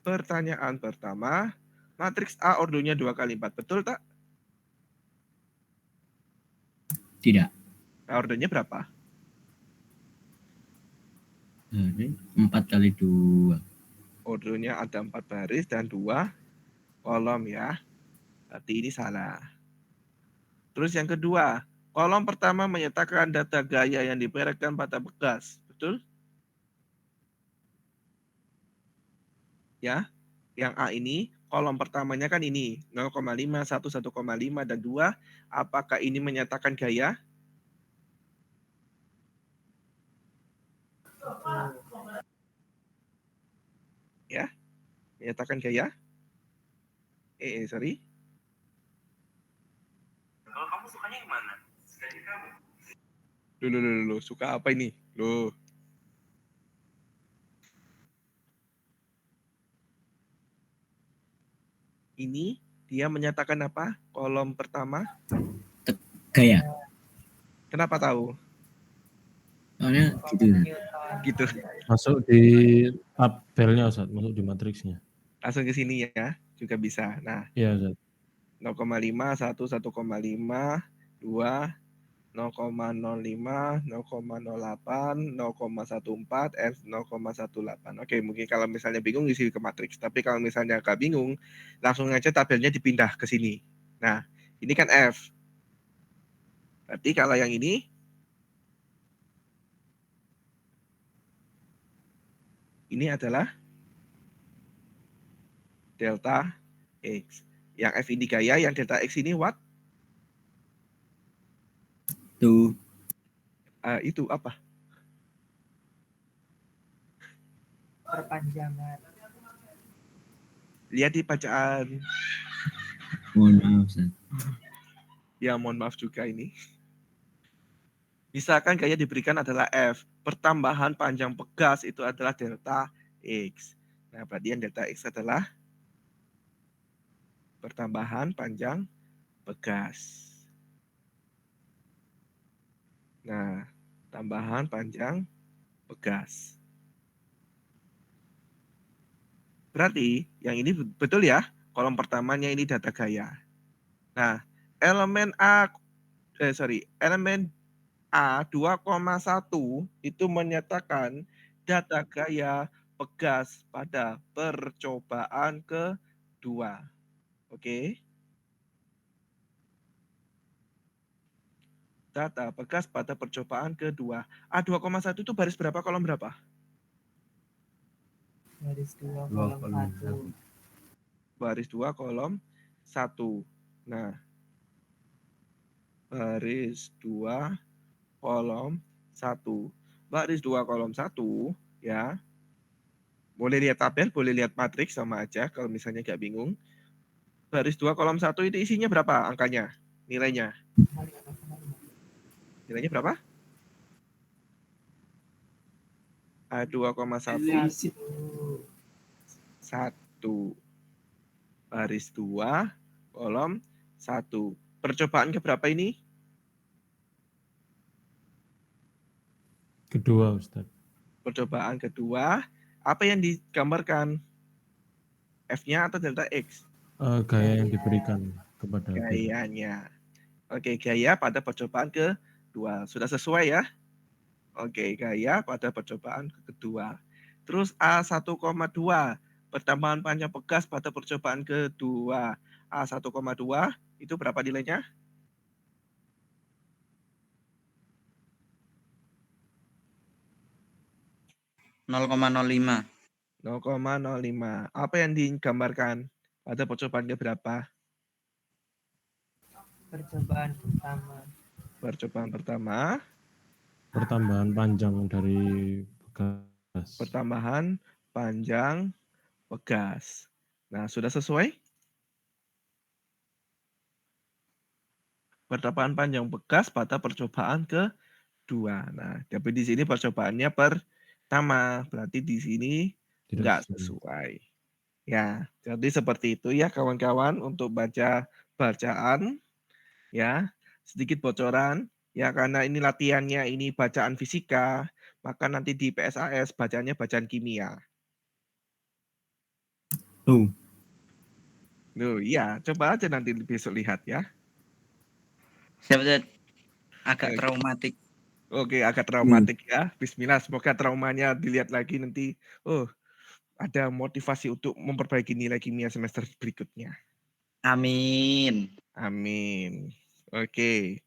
Speaker 1: Pertanyaan pertama, matriks A ordonya 2 kali 4, betul tak?
Speaker 2: Tidak.
Speaker 1: Nah, ordonya berapa?
Speaker 2: 4 kali 2.
Speaker 1: Ordonya ada 4 baris dan 2 kolom ya. Berarti ini salah. Terus yang kedua, kolom pertama menyatakan data gaya yang diperekkan pada bekas. Betul? Ya, yang A ini, kolom pertamanya kan ini, 0,5, 1, 1,5, dan 2. Apakah ini menyatakan gaya? Ya, menyatakan gaya? Sorry. Kalau kamu sukanya yang mana? Loh, suka apa ini? Loh. Ini dia menyatakan apa? Kolom pertama.
Speaker 2: Gaya.
Speaker 1: Kenapa tahu?
Speaker 2: Soalnya gitu.
Speaker 7: Newton.
Speaker 1: Gitu.
Speaker 4: Masuk di tabelnya Ustaz, masuk di matriksnya.
Speaker 1: Langsung ke sini ya, juga bisa. Nah,
Speaker 4: Iya Ustaz.
Speaker 1: 0,5, 1, 1,5, 2, 0,05, 0,08, 0,14, F 0,18. Oke, mungkin kalau misalnya bingung isi ke matriks. Tapi kalau misalnya nggak bingung, langsung aja tabelnya dipindah ke sini. Nah, ini kan F. Berarti kalau yang ini adalah delta X. Yang F ini gaya, yang delta X ini what?
Speaker 2: Tuh.
Speaker 1: Itu apa?
Speaker 7: Perpanjangan.
Speaker 1: Lihat di bacaan.
Speaker 2: Mohon maaf Ustaz.
Speaker 1: Ya, mohon maaf juga ini. Misalkan gaya diberikan adalah F. Pertambahan panjang pegas itu adalah delta X. Nah, berarti yang delta X adalah pertambahan panjang pegas. Nah, tambahan panjang pegas. Berarti yang ini betul ya, kolom pertamanya ini data gaya. Nah, elemen A 2,1 itu menyatakan data gaya pegas pada percobaan kedua. Oke. Data pegas pada percobaan kedua. A2,1 itu baris berapa, kolom berapa?
Speaker 7: Baris 2
Speaker 2: Dua
Speaker 7: kolom
Speaker 2: kolom
Speaker 7: 1.
Speaker 1: Baris 2 kolom 1. Nah, baris 2 kolom 1. Baris 2 kolom 1 ya. Boleh lihat tabel, boleh lihat matriks sama aja kalau misalnya nggak bingung. Baris 2 kolom 1 itu isinya berapa angkanya? Nilainya. Nilainya berapa? A2,1 1. Baris 2 kolom 1. Percobaan keberapa ini?
Speaker 4: Kedua Ustaz.
Speaker 1: Percobaan kedua. Apa yang digambarkan? F-nya atau delta X?
Speaker 4: Gaya yang diberikan kepada kita.
Speaker 1: Gayanya. Oke, gaya pada percobaan kedua. Sudah sesuai ya? Oke, gaya pada percobaan kedua. Terus A1,2. Pertambahan panjang pegas pada percobaan kedua. A1,2 itu berapa nilainya?
Speaker 3: nol koma 0,05.
Speaker 1: 0,05. Apa yang digambarkan pada percobaan keberapa?
Speaker 7: Percobaan pertama.
Speaker 1: Percobaan pertama,
Speaker 4: Pertambahan panjang dari pegas.
Speaker 1: pertambahan panjang pegas. Nah, sudah sesuai? Pertambahan panjang pegas pada percobaan kedua. Nah, tapi di sini percobaannya pertama, berarti di sini
Speaker 4: Tidak
Speaker 1: enggak
Speaker 4: sesuai.
Speaker 1: sesuai. Ya, jadi seperti itu ya kawan-kawan untuk baca bacaan ya. Sedikit bocoran ya, karena ini latihannya ini bacaan fisika, maka nanti di PSAS bacanya bacaan kimia.
Speaker 2: Tuh.
Speaker 1: Loh, iya, coba aja nanti besok lihat ya.
Speaker 3: Siap, Ustaz. Agak
Speaker 1: Oke.
Speaker 3: traumatik.
Speaker 1: Oke, agak traumatik ya. Bismillah, semoga traumanya dilihat lagi nanti. Oh, ada motivasi untuk memperbaiki nilai kimia semester berikutnya.
Speaker 3: Amin.
Speaker 1: Amin. Oke.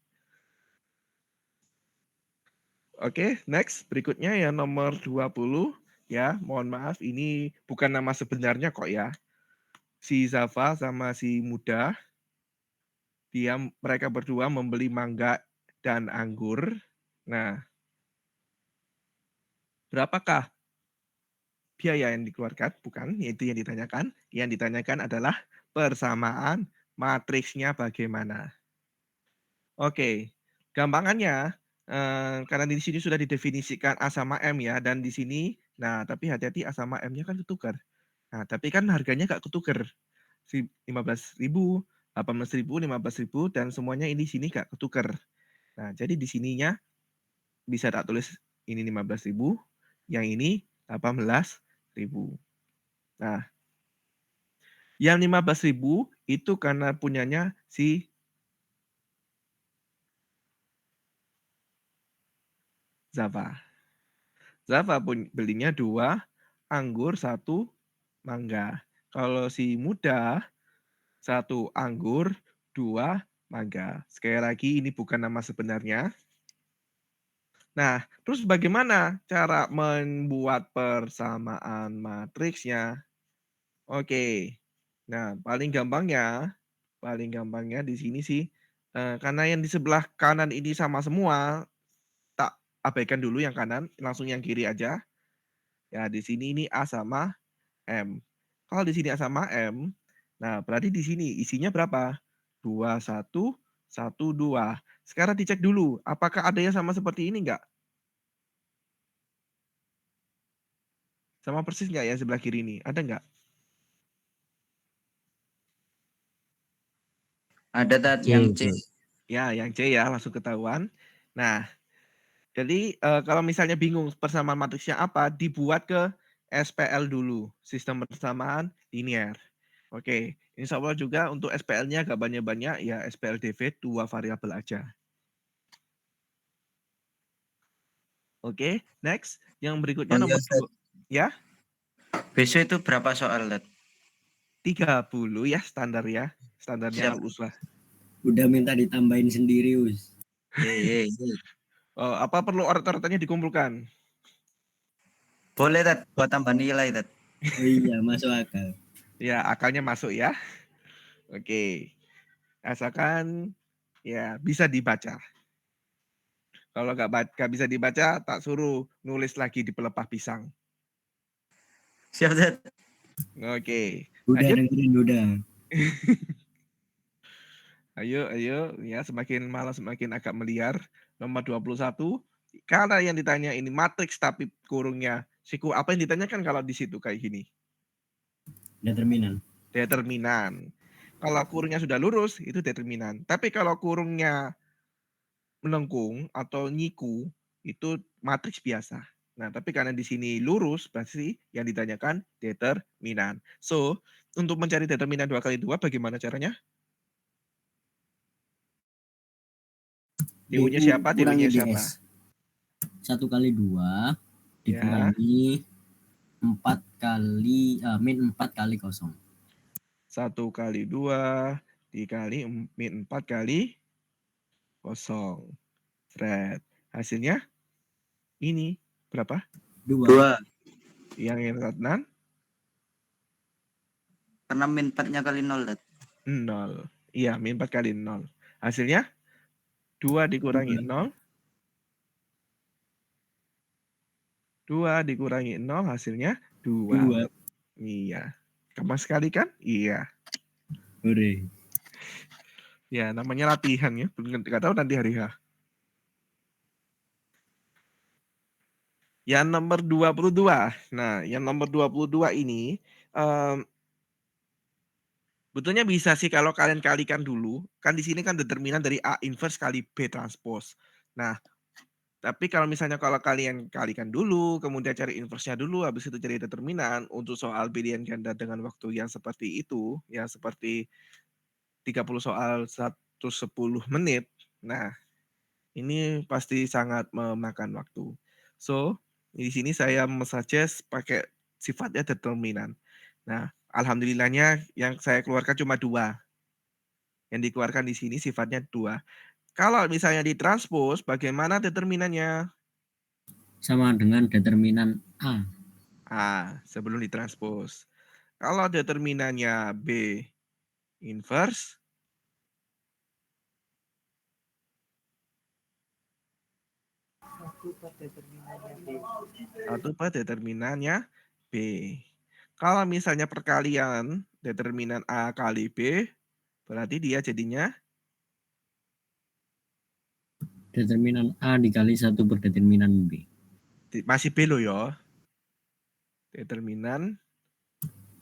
Speaker 1: Oke, next. Berikutnya yang nomor 20. Ya, mohon maaf, ini bukan nama sebenarnya kok ya. Si Zafa sama si Muda, mereka berdua membeli mangga dan anggur. Nah, berapakah biaya yang dikeluarkan? Bukan, itu yang ditanyakan. Yang ditanyakan adalah persamaan matriksnya bagaimana. Oke, gampangannya karena di sini sudah didefinisikan A sama M ya, dan di sini nah tapi hati-hati A sama M-nya kan ketukar. Nah, tapi kan harganya nggak ketukar. 15.000, 18.000, 15.000 dan semuanya ini sini nggak ketukar. Nah, jadi di sininya bisa tak tulis ini 15.000, yang ini 18.000. Nah, yang 15.000 itu karena punyanya si Zava. Zava belinya 2 anggur, 1 mangga. Kalau si Muda 1 anggur, 2 mangga. Sekali lagi ini bukan nama sebenarnya. Nah, terus bagaimana cara membuat persamaan matriksnya? Oke. Nah, paling gampangnya di sini sih, karena yang di sebelah kanan ini sama semua, tak abaikan dulu yang kanan, langsung yang kiri aja. Ya, di sini ini A sama M. Kalau di sini A sama M, nah berarti di sini isinya berapa? 2, 1, 1, 2. Sekarang dicek dulu, apakah ada yang sama seperti ini enggak? Sama persis nggak ya sebelah kiri ini? Ada nggak?
Speaker 3: Ada Tat
Speaker 4: C,
Speaker 3: yang C.
Speaker 1: Ya, yang C ya, langsung ketahuan. Nah, jadi kalau misalnya bingung persamaan matriksnya apa, dibuat ke SPL dulu, sistem persamaan linear. Oke, insya Allah juga untuk SPL-nya nggak banyak-banyak, ya SPLDV 2 variabel aja. Oke, next. Yang berikutnya
Speaker 3: Oh iya,
Speaker 1: nomor
Speaker 3: Ustaz.
Speaker 1: 2. Ya,
Speaker 3: Besok itu berapa soal, Tat?
Speaker 1: 30 ya standar ya. Standarnya
Speaker 3: Siap.
Speaker 1: halus lah.
Speaker 2: Udah minta ditambahin sendiri, Us.
Speaker 3: Hei.
Speaker 1: Apa perlu orat-oratannya dikumpulkan?
Speaker 3: Boleh Tat, buat tambah nilai Tat.
Speaker 2: Oh iya, masuk akal.
Speaker 1: Ya, akalnya masuk ya. Oke. Asalkan ya bisa dibaca. Kalau nggak bisa dibaca, tak suruh nulis lagi di pelepah pisang.
Speaker 3: Siap Tat.
Speaker 1: Oke.
Speaker 2: Udah
Speaker 1: Lanjut.
Speaker 2: dengerin, udah.
Speaker 1: Ayo, ya semakin malam semakin agak meliar. Nomor 21. Karena yang ditanya ini matriks tapi kurungnya siku, apa yang ditanyakan kalau di situ kayak gini?
Speaker 2: Determinan.
Speaker 1: Determinan. Kalau kurungnya sudah lurus itu determinan. Tapi kalau kurungnya melengkung atau nyiku itu matriks biasa. Nah, tapi karena di sini lurus berarti yang ditanyakan determinan. So, untuk mencari determinan 2 kali 2 bagaimana caranya? DU-nya siapa?
Speaker 2: Kurangi
Speaker 1: DW-nya siapa?
Speaker 2: DS. 1 kali 2
Speaker 1: Ya.
Speaker 2: dikurangi 4 kali min 4 kali kosong.
Speaker 1: 1 kali 2 dikali min 4 kali kosong. Thread. Hasilnya ini berapa?
Speaker 2: 2.
Speaker 1: Yang kanan
Speaker 3: Karena min 4-nya kali 0 Tat.
Speaker 1: 0. Iya, min 4 kali 0. Hasilnya 2 dikurangi 0. 2 dikurangi 0 hasilnya 2. Iya. Gampang sekali kan? Iya.
Speaker 2: Hore.
Speaker 1: Ya, namanya latihan ya. Nggak tahu nanti hari H. Yang nomor 22. Nah, yang nomor 22 ini betulnya bisa sih kalau kalian kalikan dulu. Kan di sini kan determinan dari A inverse kali B transpose. Nah, tapi kalau misalnya kalau kalian kalikan dulu, kemudian cari inverse-nya dulu, habis itu cari determinan untuk soal pilihan ganda dengan waktu yang seperti itu, yang seperti 30 soal 110 menit. Nah, ini pasti sangat memakan waktu. So, di sini saya suggest pakai sifatnya determinan. Nah, alhamdulillahnya yang saya keluarkan cuma 2. Yang dikeluarkan di sini sifatnya 2. Kalau misalnya ditranspos, bagaimana determinannya?
Speaker 2: Sama dengan determinan A.
Speaker 1: Sebelum ditranspos. Kalau determinannya B inverse, satu per determinannya B. Kalau misalnya perkalian determinan A kali B, berarti dia jadinya
Speaker 2: Determinan A dikali 1 per determinan B.
Speaker 1: Masih B lo ya. Determinan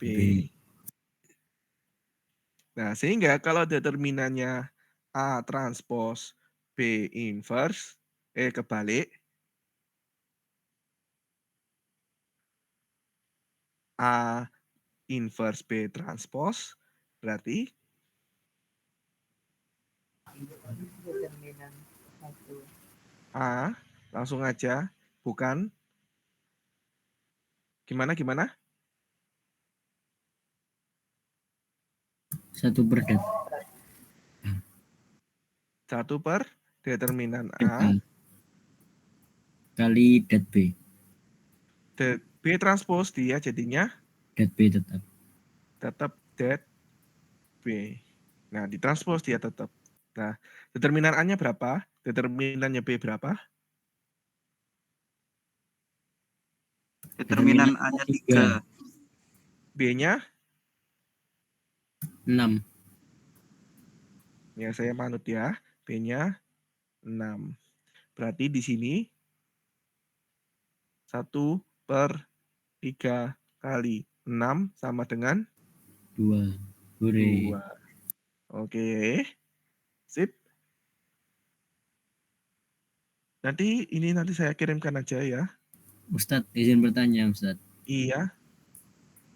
Speaker 1: B.
Speaker 2: B.
Speaker 1: Nah, sehingga kalau determinannya A transpose B inverse, kebalik, A inverse B transpose, berarti
Speaker 7: Determinan 1.
Speaker 1: A, langsung aja, bukan, gimana?
Speaker 2: 1 per det.
Speaker 1: 1 per determinan
Speaker 2: det
Speaker 1: A,
Speaker 2: A kali det B.
Speaker 1: B transpose dia jadinya
Speaker 2: Det B tetap.
Speaker 1: tetap det B. Nah, ditranspose dia tetap. Nah, determinan A-nya berapa? Determinannya B berapa?
Speaker 3: Determinan A-nya 3.
Speaker 1: B-nya,
Speaker 2: 6.
Speaker 1: ya saya manut ya, B-nya 6. Berarti di sini 1 per 3 kali 6 sama dengan
Speaker 2: 2. Hore.
Speaker 1: 2. Oke, sip. Nanti saya kirimkan aja ya.
Speaker 2: Ustadz, izin bertanya Ustadz.
Speaker 1: Iya,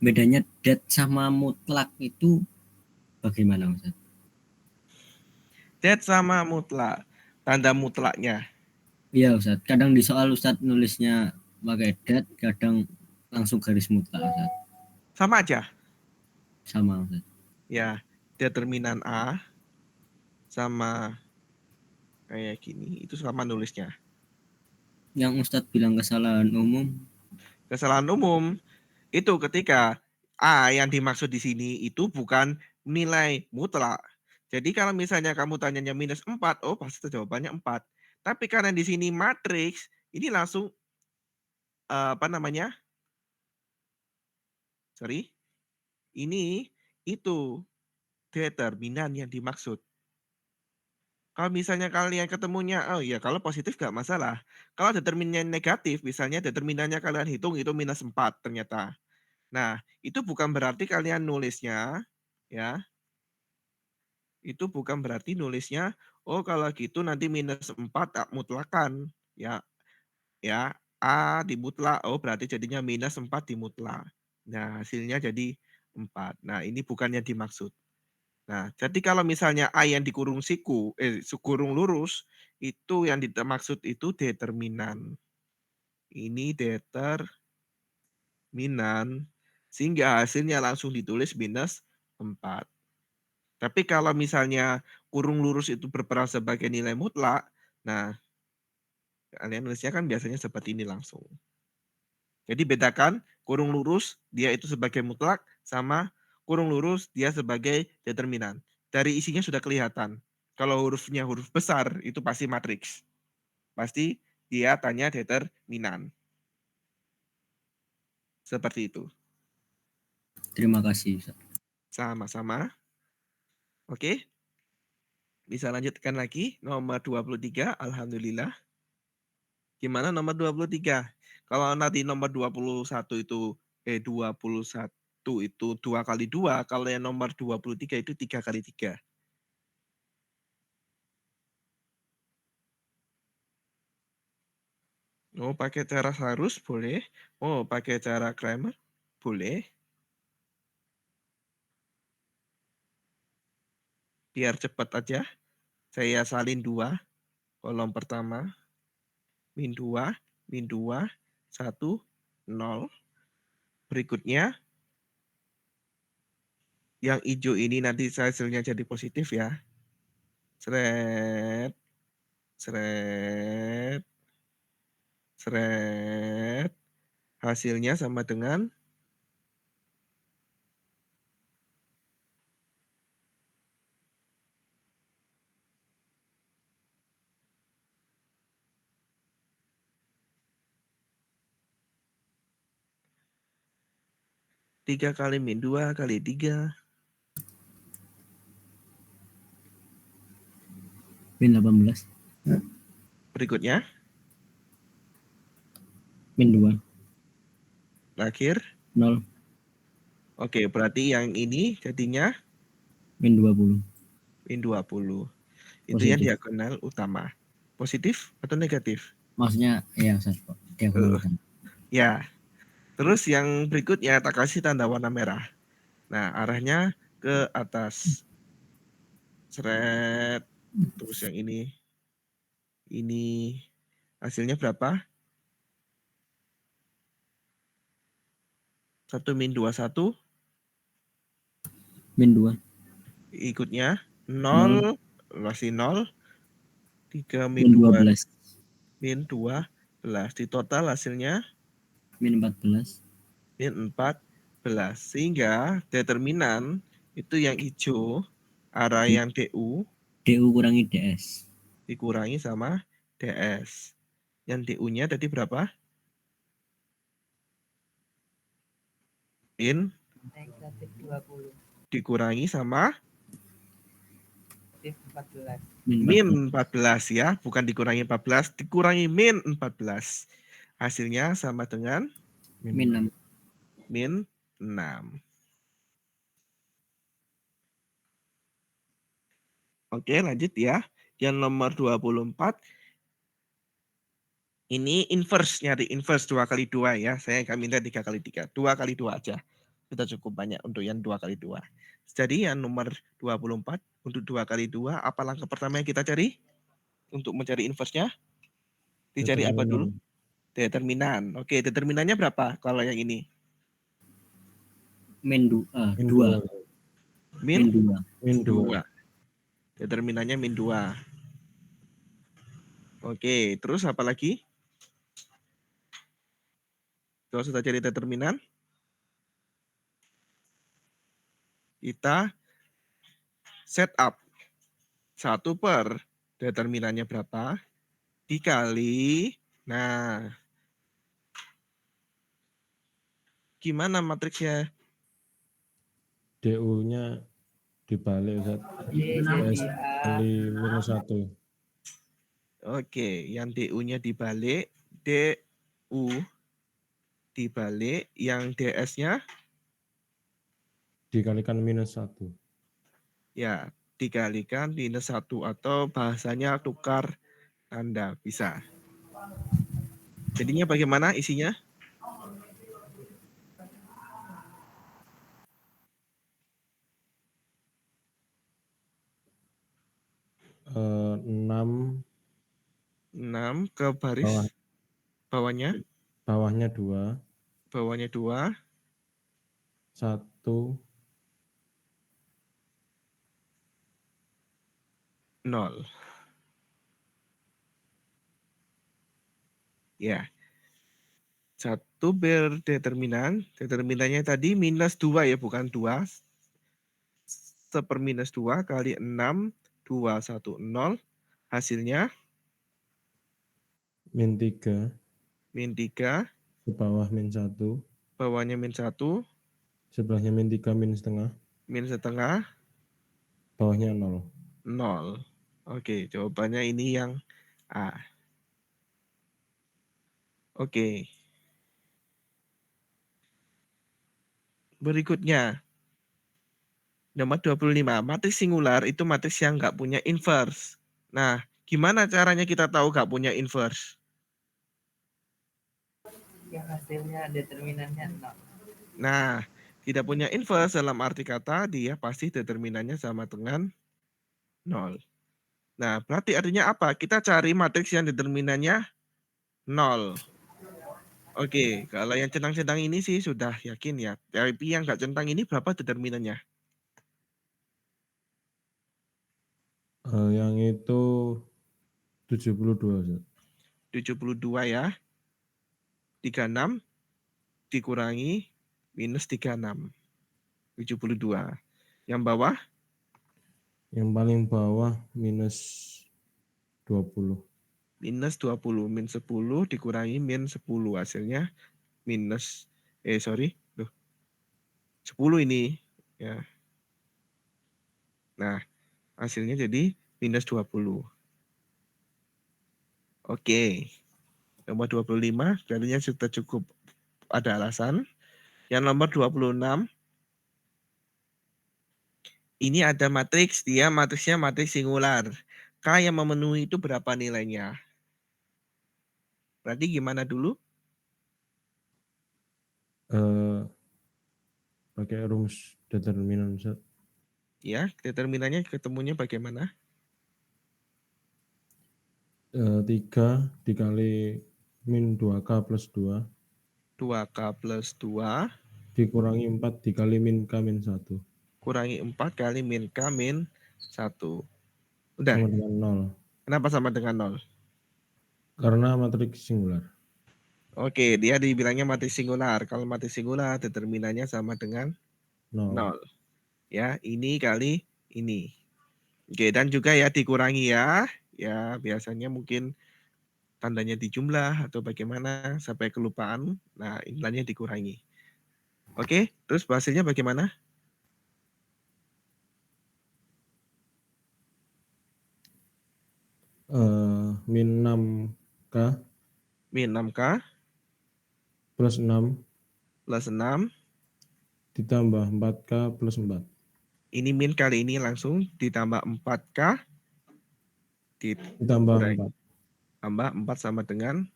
Speaker 2: Bedanya det sama mutlak itu bagaimana Ustadz?
Speaker 1: det sama mutlak. Tanda mutlaknya.
Speaker 2: Iya Ustadz, kadang di soal Ustadz nulisnya pakai det, kadang langsung garis mutlak Ustadz.
Speaker 1: Sama aja.
Speaker 2: Sama Ustadz.
Speaker 1: Ya, determinan A sama kayak gini, itu sama nulisnya.
Speaker 2: Yang Ustadz bilang kesalahan umum,
Speaker 1: Kesalahan umum itu ketika A yang dimaksud di sini itu bukan nilai mutlak. Jadi kalau misalnya kamu tanyanya minus 4, oh pasti jawabannya 4. Tapi karena di sini matriks, ini langsung apa namanya? Sorry. Ini itu determinan yang dimaksud. Kalau misalnya kalian ketemunya, oh ya kalau positif nggak masalah. Kalau determinannya negatif, misalnya determinannya kalian hitung itu minus 4 ternyata. Nah, itu bukan berarti kalian nulisnya, ya, itu bukan berarti nulisnya, oh kalau gitu nanti minus 4 mutlakan. Ya, A dimutlak, oh berarti jadinya minus 4 dimutlak. Nah, hasilnya jadi 4. Nah, ini bukan yang dimaksud. Nah, jadi kalau misalnya A yang dikurung kurung lurus, itu yang dimaksud itu determinan. Ini determinan, sehingga hasilnya langsung ditulis minus 4. Tapi kalau misalnya kurung lurus itu berperan sebagai nilai mutlak, nah, kalian nulisnya kan biasanya seperti ini langsung. Jadi bedakan kurung lurus dia itu sebagai mutlak sama kurung lurus dia sebagai determinan. Dari isinya sudah kelihatan. Kalau hurufnya huruf besar itu pasti matriks. Pasti dia tanya determinan. Seperti itu.
Speaker 2: terima kasih Ustadz.
Speaker 1: Sama-sama. Oke. Bisa lanjutkan lagi nomor 23, alhamdulillah. Gimana nomor 23? Kalau nanti nomor 21 itu 21 itu 2 kali 2, kalau yang nomor 23 itu 3 kali 3. Oh, pakai cara harus boleh. Oh, pakai cara Kramer boleh. Biar cepat aja. Saya salin 2. Kolom pertama. Min 2, 1, 0. Berikutnya, yang hijau ini nanti hasilnya jadi positif ya. Seret, seret, seret. Hasilnya sama dengan 3 kali min 2 kali 3.
Speaker 2: Min 18.
Speaker 1: berikutnya,
Speaker 2: min 2,
Speaker 1: terakhir.
Speaker 2: 0,
Speaker 1: Oke, berarti yang ini jadinya
Speaker 2: min 20.
Speaker 1: min 20. Itu yang
Speaker 2: Positif.
Speaker 1: diagonal utama. Positif atau negatif?
Speaker 2: Maksudnya ya Ustaz, diagonal utama.
Speaker 1: Ya. Terus yang berikutnya tak kasih tanda warna merah. Nah, arahnya ke atas. Seret. Terus yang ini. Ini hasilnya berapa? 1 min 21.
Speaker 2: Min 2,
Speaker 1: Ikutnya 0. Masih 0. 3
Speaker 2: min
Speaker 1: min 2.
Speaker 2: 12,
Speaker 1: Min 12. Di total hasilnya
Speaker 2: min 14,
Speaker 1: min 14. Sehingga determinan itu yang hijau, arah yang DU
Speaker 2: DU kurangi DS.
Speaker 1: dikurangi sama DS. Yang DU-nya tadi berapa? Min
Speaker 7: Negatif 20.
Speaker 1: dikurangi sama
Speaker 7: Negatif 14.
Speaker 2: Min 14.
Speaker 1: min 14 ya, bukan dikurangi 14, dikurangi min 14. Hasilnya sama dengan
Speaker 2: Min 6.
Speaker 1: min 6. Oke, lanjut ya. Yang nomor 24. Ini inverse, nyari inverse 2 kali 2 ya. Saya nggak minta 3 kali 3. 2 kali 2 aja. Sudah cukup banyak untuk yang 2 kali 2. Jadi yang nomor 24 untuk 2 kali 2, apa langkah pertama yang kita cari? Untuk mencari inverse-nya? Dicari apa dulu? Determinan. Oke, determinannya berapa kalau yang ini?
Speaker 2: Min 2.
Speaker 4: Min
Speaker 2: 2.
Speaker 4: 2.
Speaker 2: Min 2.
Speaker 4: Min 2.
Speaker 1: 2. Determinannya min 2. Oke, terus apa lagi? Kalau sudah cari determinan, kita set up 1 per determinannya berapa dikali, nah, gimana matriksnya?
Speaker 4: DU-nya dibalik Ustaz.
Speaker 7: Jadi
Speaker 4: DS
Speaker 7: A
Speaker 4: kali minus 1.
Speaker 1: Oke, yang DU-nya dibalik, DU dibalik, yang DS-nya
Speaker 4: Dikalikan minus 1.
Speaker 1: ya dikalikan minus 1 atau bahasanya tukar tanda, bisa. Jadinya bagaimana isinya?
Speaker 4: Eh, 6
Speaker 1: 6 ke baris bawahnya,
Speaker 4: bawahnya 2,
Speaker 1: bawahnya 2,
Speaker 4: 1,
Speaker 1: 0. Ya. 1 berdeterminan, determinannya tadi minus 2 ya, bukan 2. 1 minus 2 kali 6, 2, 1, 0. Hasilnya
Speaker 4: min 3,
Speaker 1: min 3,
Speaker 4: ke bawah min 1,
Speaker 1: bawahnya min 1,
Speaker 4: sebelahnya min 3 min setengah,
Speaker 1: min setengah,
Speaker 4: bawahnya 0.
Speaker 1: 0. Oke, jawabannya ini yang A. Oke. Berikutnya, nomor 25. Matriks singular itu matriks yang nggak punya inverse. Nah, gimana caranya kita tahu nggak punya inverse?
Speaker 7: yang hasilnya determinannya 0.
Speaker 1: Nah, tidak punya inverse dalam arti kata dia pasti determinannya sama dengan 0. Nah, berarti artinya apa? Kita cari matriks yang determinannya 0. Oke, kalau yang centang-centang ini sih sudah yakin ya. Tapi yang nggak centang ini berapa determinannya?
Speaker 4: Yang itu 72 Ustaz.
Speaker 1: 72 ya. 36 dikurangi minus 36. 72. Yang bawah?
Speaker 4: Yang paling bawah minus 20.
Speaker 1: Minus 20. Min 10 dikurangi min 10. Hasilnya minus, Loh, 10 ini. Ya. Nah, hasilnya jadi minus 20. Oke. Nomor 25 berarti sudah cukup ada alasan. Yang nomor 26 ini ada matriks, dia matriksnya matriks singular. K yang memenuhi itu berapa nilainya? Berarti gimana dulu?
Speaker 4: Pakai rumus determinan, Ustaz.
Speaker 1: Ya, determinannya ketemunya bagaimana?
Speaker 4: 3 dikali min 2K plus 2
Speaker 1: 2K plus 2
Speaker 4: dikurangi 4 dikali min K min 1
Speaker 1: kurangi 4 kali min K min 1. Udah,
Speaker 4: sama dengan 0.
Speaker 1: kenapa sama dengan 0?
Speaker 4: Karena matriks singular.
Speaker 1: Oke, dia dibilangnya matriks singular. Kalau matriks singular, determinannya sama dengan 0.
Speaker 4: 0.
Speaker 1: Ya, ini kali ini. Oke, dan juga ya dikurangi ya. Ya, biasanya mungkin tandanya dijumlah atau bagaimana sampai kelupaan. Nah, nilainya dikurangi. Oke, terus hasilnya bagaimana?
Speaker 4: Min 6K
Speaker 1: Min 6K
Speaker 4: plus 6
Speaker 1: plus 6.
Speaker 4: ditambah 4K plus 4.
Speaker 1: Ini min kali ini langsung ditambah 4K.
Speaker 4: Ditambah 4.
Speaker 1: Tambah 4 sama dengan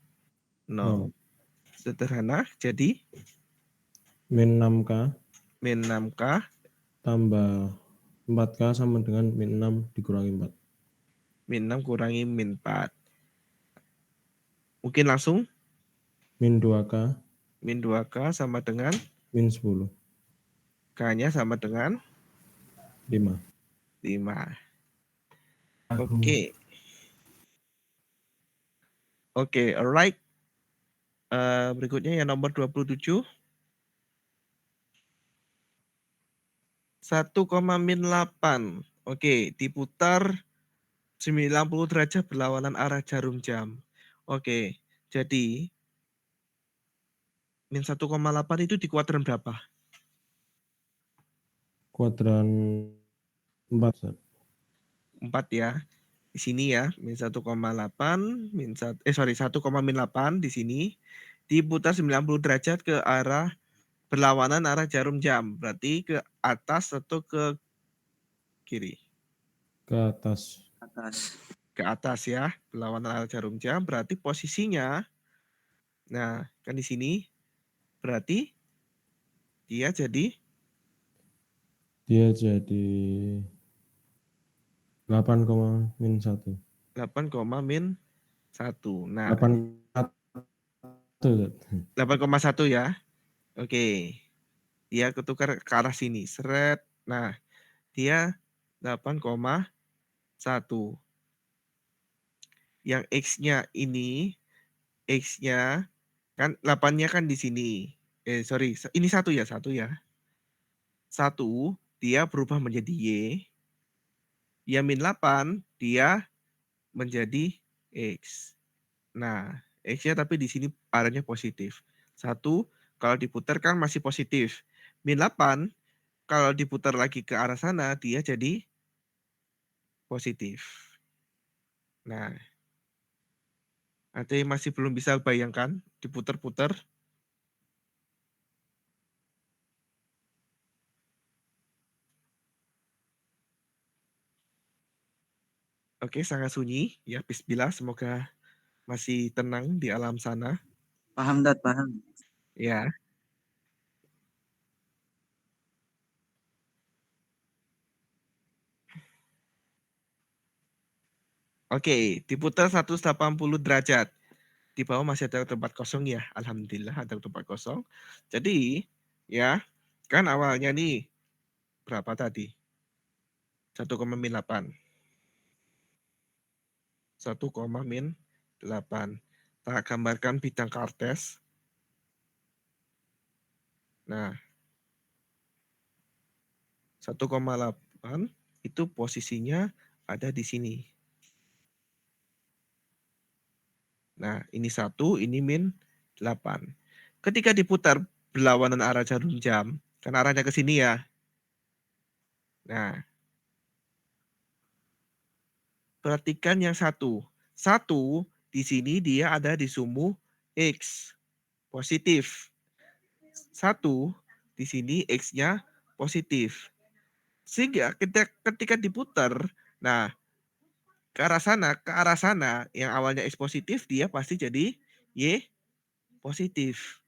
Speaker 1: 0.
Speaker 4: 0.
Speaker 1: Sederhana, jadi
Speaker 4: Min 6K
Speaker 1: min 6K
Speaker 4: tambah 4K sama dengan min 6 dikurangi 4.
Speaker 1: min 6 kurangi min 4. Mungkin langsung
Speaker 4: Min 2K
Speaker 1: min 2K sama dengan
Speaker 4: min 10.
Speaker 1: K-nya sama dengan
Speaker 4: 5.
Speaker 1: 5. Oke. Oke, alright. Berikutnya yang nomor 27. 1,-8. Oke, diputar 90 derajat berlawanan arah jarum jam. Oke, jadi min 1,8 itu di kuadran berapa?
Speaker 4: Kuadran 4.
Speaker 1: 4 ya. Di sini ya, min 1,8 1,8 di sini diputar 90 derajat ke arah berlawanan arah jarum jam. Berarti ke atas atau ke kiri?
Speaker 4: Ke atas.
Speaker 3: Atas.
Speaker 1: Ke atas ya, berlawanan arah jarum jam. Berarti posisinya, nah kan di sini, berarti dia jadi
Speaker 4: 8,-1.
Speaker 1: 8,-1. Nah,
Speaker 4: 8,1.
Speaker 1: 8,1 ya. Oke. Dia ketukar ke arah sini. Seret. Nah, dia 8,1. Yang X-nya ini, X-nya kan 8-nya kan di sini. Sorry, ini 1 ya, 1 ya. 1, dia berubah menjadi Y. Ya min 8, dia menjadi X. Nah, X-nya tapi di sini arahnya positif. 1, kalau diputar kan masih positif. Min 8, kalau diputar lagi ke arah sana, dia jadi positif. Nah, ada yang masih belum bisa bayangkan, diputar-putar. Oke, sangat sunyi. Ya, bismillah, semoga masih tenang di alam sana.
Speaker 3: Paham, Dad, paham.
Speaker 1: Ya. Oke, diputar 180 derajat. Di bawah masih ada tempat kosong ya. Alhamdulillah ada tempat kosong. Jadi, ya, kan awalnya nih berapa tadi? 1,-8. 1,-8. Tak gambarkan bidang kartes. Nah, 1,8 itu posisinya ada di sini. Nah, ini 1, ini min 8. Ketika diputar berlawanan arah jarum jam, kan arahnya ke sini ya. Nah, perhatikan yang 1. 1 di sini dia ada di sumbu X positif. 1 di sini X-nya positif. Sehingga ketika diputar, nah ke arah sana yang awalnya X positif dia pasti jadi Y positif.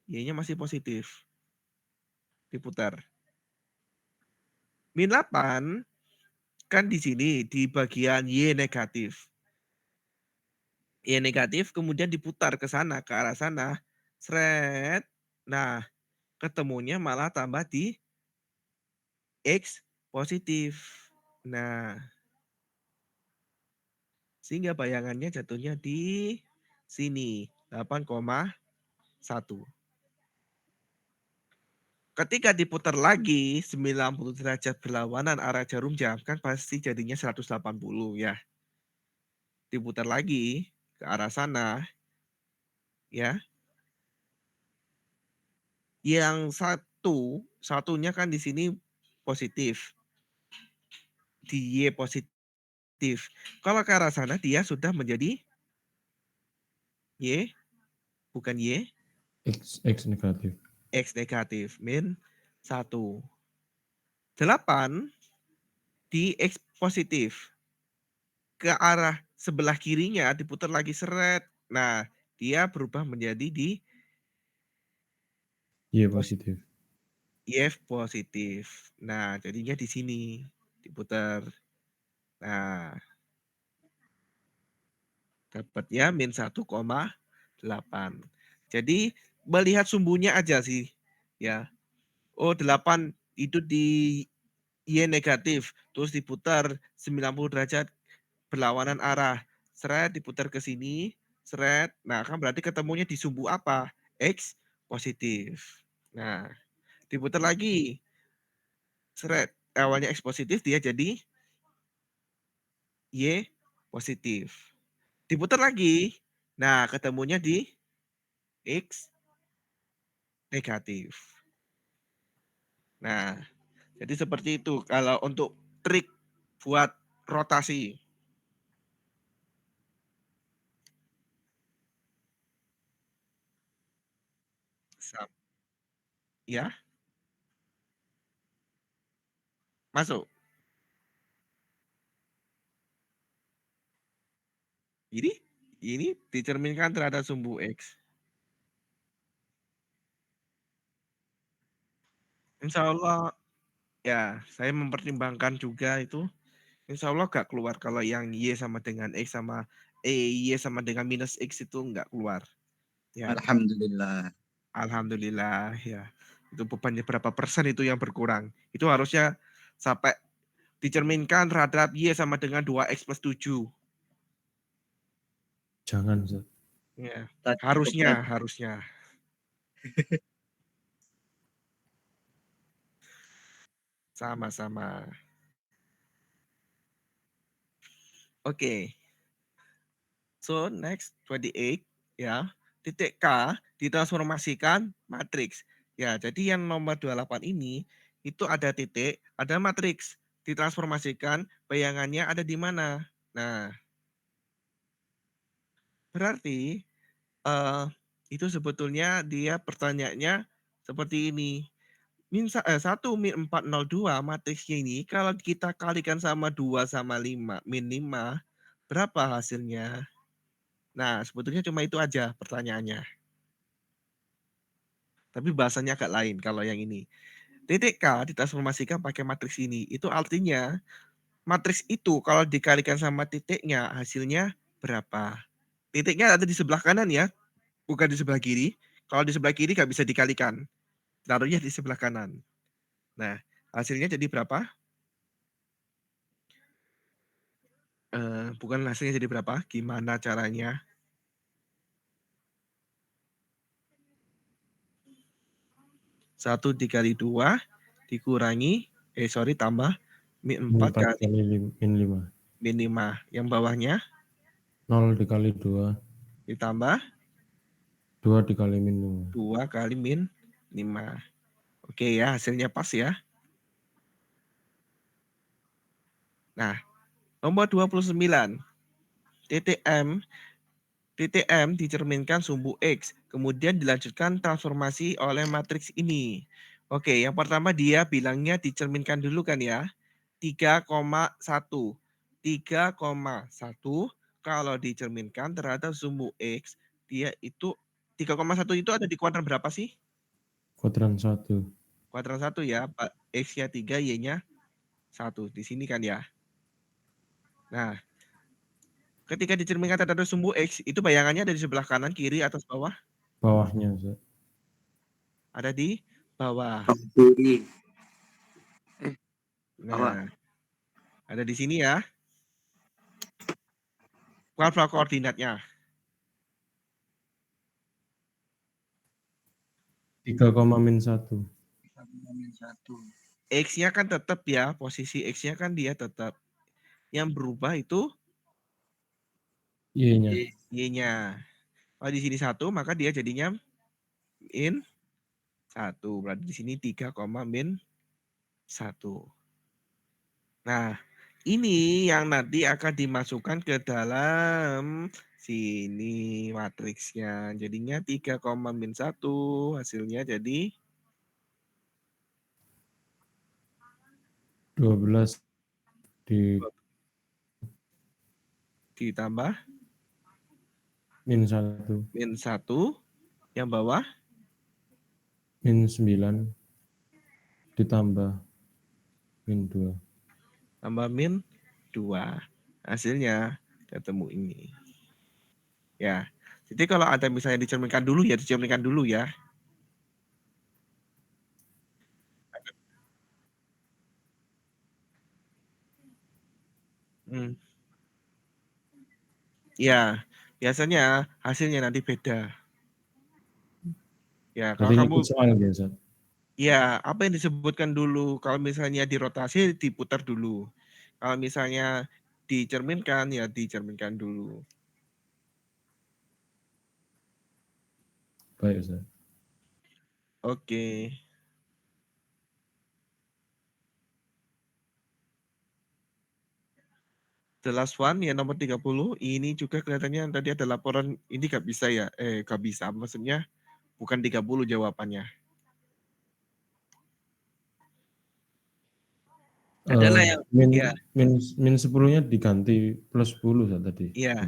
Speaker 1: Y-nya masih positif. Diputar. Min 8 kan di sini di bagian Y negatif. Y negatif kemudian diputar ke sana, ke arah sana. Sret. Nah, ketemunya malah tambah di X positif. Nah, sehingga bayangannya jatuhnya di sini, 8,1. Ketika diputar lagi 90 derajat berlawanan arah jarum jam, kan pasti jadinya 180 ya. Diputar lagi ke arah sana, ya. Yang satunya kan di sini positif. Di Y positif. Kalau ke arah sana dia sudah menjadi Y, bukan Y,
Speaker 4: X negatif.
Speaker 1: X negatif, min 1. 8 di X positif. Ke arah sebelah kirinya diputar lagi seret. Nah, dia berubah menjadi di
Speaker 4: Y positif.
Speaker 1: Y positif. Nah, jadinya di sini diputar. Nah, dapatnya min 1,8. Jadi melihat sumbunya aja sih, ya. Oh, 8 itu di Y negatif, terus diputar 90 derajat berlawanan arah. Seret diputar ke sini, seret. Nah, kan berarti ketemunya di sumbu apa? X positif. Nah, diputar lagi. Seret. Awalnya X positif, dia jadi Y positif. Diputar lagi. Nah, ketemunya di X negatif. Nah, jadi seperti itu kalau untuk trik buat rotasi. Ya, masuk. Ini dicerminkan terhadap sumbu X. Insya Allah, ya saya mempertimbangkan juga itu. Insya Allah nggak keluar kalau yang Y sama dengan X sama Y sama dengan minus X itu nggak keluar. Ya,
Speaker 3: Alhamdulillah.
Speaker 1: alhamdulillah ya. Itu bebannya berapa persen itu yang berkurang. Itu harusnya sampai dicerminkan terhadap Y sama dengan 2X plus 7.
Speaker 4: Jangan, Ustaz.
Speaker 1: Ya,
Speaker 3: Tadi
Speaker 1: harusnya,
Speaker 3: beban.
Speaker 1: harusnya. Sama-sama. Oke. So next 28 ya. Titik K ditransformasikan matriks. Ya, jadi yang nomor 28 ini itu ada titik, ada matriks. Ditransformasikan bayangannya ada di mana. Nah, berarti itu sebetulnya dia pertanyaannya seperti ini. 1 min 402 matriksnya ini kalau kita kalikan sama 2 sama 5 min 5 berapa hasilnya? Nah, sebetulnya cuma itu aja pertanyaannya. Tapi bahasanya agak lain kalau yang ini. Titik K ditransformasikan pakai matriks ini. Itu artinya matriks itu kalau dikalikan sama titiknya hasilnya berapa? Titiknya ada di sebelah kanan ya, bukan di sebelah kiri. Kalau di sebelah kiri nggak bisa dikalikan. Taruhnya di sebelah kanan. Nah, hasilnya jadi berapa? Bukan hasilnya jadi berapa? Gimana caranya? Satu dikali 2 dikurangi, tambah min 4
Speaker 4: 4
Speaker 1: kali
Speaker 4: kali min 5.
Speaker 1: min 5. Yang bawahnya
Speaker 4: 0 dikali 2.
Speaker 1: ditambah
Speaker 4: 2 dikali min 5.
Speaker 1: 2 kali min 5. Oke ya, hasilnya pas ya. Nah, nomor 29. Titik M titik M dicerminkan sumbu X, kemudian dilanjutkan transformasi oleh matriks ini. Oke, yang pertama dia bilangnya dicerminkan dulu kan ya. 3,1. 3,1 kalau dicerminkan terhadap sumbu X, dia itu 3,1 itu ada di kuadran berapa sih?
Speaker 4: Kuadran 1.
Speaker 1: Kuadran 1 ya, Pak. X-nya 3, Y-nya 1. Di sini kan ya. Nah, ketika dicerminkan terhadap sumbu X, itu bayangannya ada di sebelah kanan, kiri, atas, bawah?
Speaker 4: Bawahnya, Ustaz.
Speaker 1: Ada di bawah.
Speaker 3: Kiri. Bawah.
Speaker 1: Nah, ada di sini ya. Berapa koordinatnya?
Speaker 4: 3,-1.
Speaker 1: X-nya kan tetap ya, posisi X-nya kan dia tetap. Yang berubah itu
Speaker 4: Y-nya.
Speaker 1: Y-nya. Kalau di sini 1, maka dia jadinya min 1. Berarti di sini 3, min 1. Nah, ini yang nanti akan dimasukkan ke dalam sini matriksnya. Jadinya 3, min 1. Hasilnya jadi
Speaker 4: 12
Speaker 1: ditambah
Speaker 4: min 1.
Speaker 1: min 1. Yang bawah
Speaker 4: Min 9 ditambah min 2.
Speaker 1: tambah min 2. Hasilnya ketemu ini. Ya. Jadi kalau ada misalnya dicerminkan dulu ya, dicerminkan dulu ya. Ya, biasanya hasilnya nanti beda. Ya, kalau
Speaker 4: Berarti
Speaker 1: kamu
Speaker 4: ikut soal ya, Ustaz?
Speaker 1: ya, apa yang disebutkan dulu, kalau misalnya dirotasi diputar dulu. Kalau misalnya dicerminkan, ya dicerminkan dulu.
Speaker 4: Baik, Ustaz.
Speaker 1: Oke. The last one, ya nomor 30, ini juga kelihatannya tadi ada laporan, ini nggak bisa ya, nggak bisa, maksudnya bukan 30 jawabannya. Adalah yang, ya,
Speaker 4: min 10-nya diganti plus 10 Ustaz, tadi.
Speaker 1: iya.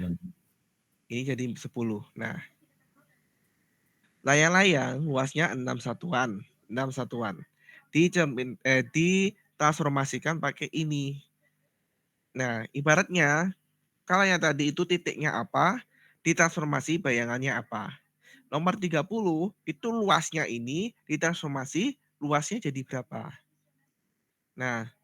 Speaker 1: Ini jadi 10. Nah, layang-layang luasnya 6 satuan. 6 satuan. Ditransformasikan pakai ini. Nah, ibaratnya kalau yang tadi itu titiknya apa, ditransformasi bayangannya apa. Nomor 30 itu luasnya ini ditransformasi luasnya jadi berapa. Nah,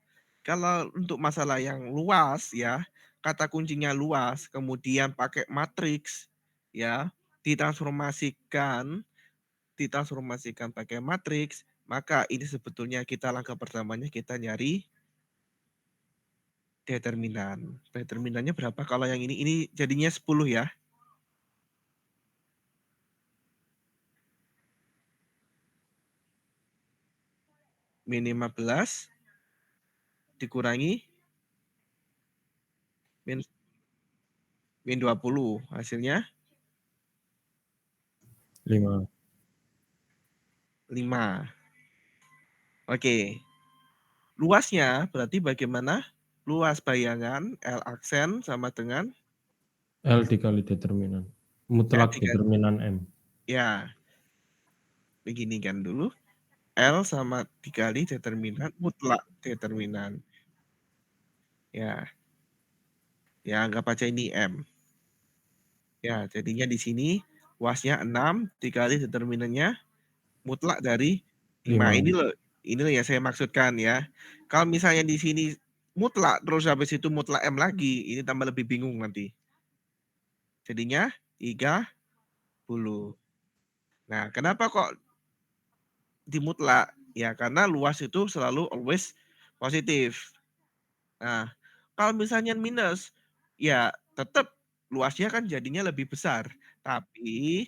Speaker 1: kalau untuk masalah yang luas ya, kata kuncinya luas, kemudian pakai matriks ya, ditransformasikan pakai matriks, maka ini sebetulnya kita langkah pertamanya kita nyari determinan. Determinannya berapa kalau yang ini jadinya 10 ya. Min 15 dikurangi min 20, hasilnya
Speaker 4: 5.
Speaker 1: 5. Oke. Luasnya berarti bagaimana? Luas bayangan L aksen sama dengan
Speaker 4: L dikali determinan. Mutlak
Speaker 1: dikali-
Speaker 4: determinan M.
Speaker 1: ya. Begini kan dulu. L sama dikali determinan mutlak determinan. Ya. Ya, anggap aja ini M. Ya, jadinya di sini luasnya 6 dikali determinannya mutlak dari 5.
Speaker 4: 5.
Speaker 1: Ini loh yang saya maksudkan ya. Kalau misalnya di sini mutlak terus habis itu mutlak M lagi, ini tambah lebih bingung nanti. Jadinya 30. Nah, kenapa kok dimutlak? Ya, karena luas itu selalu always positif. Nah, kalau misalnya minus, ya tetap luasnya kan jadinya lebih besar. Tapi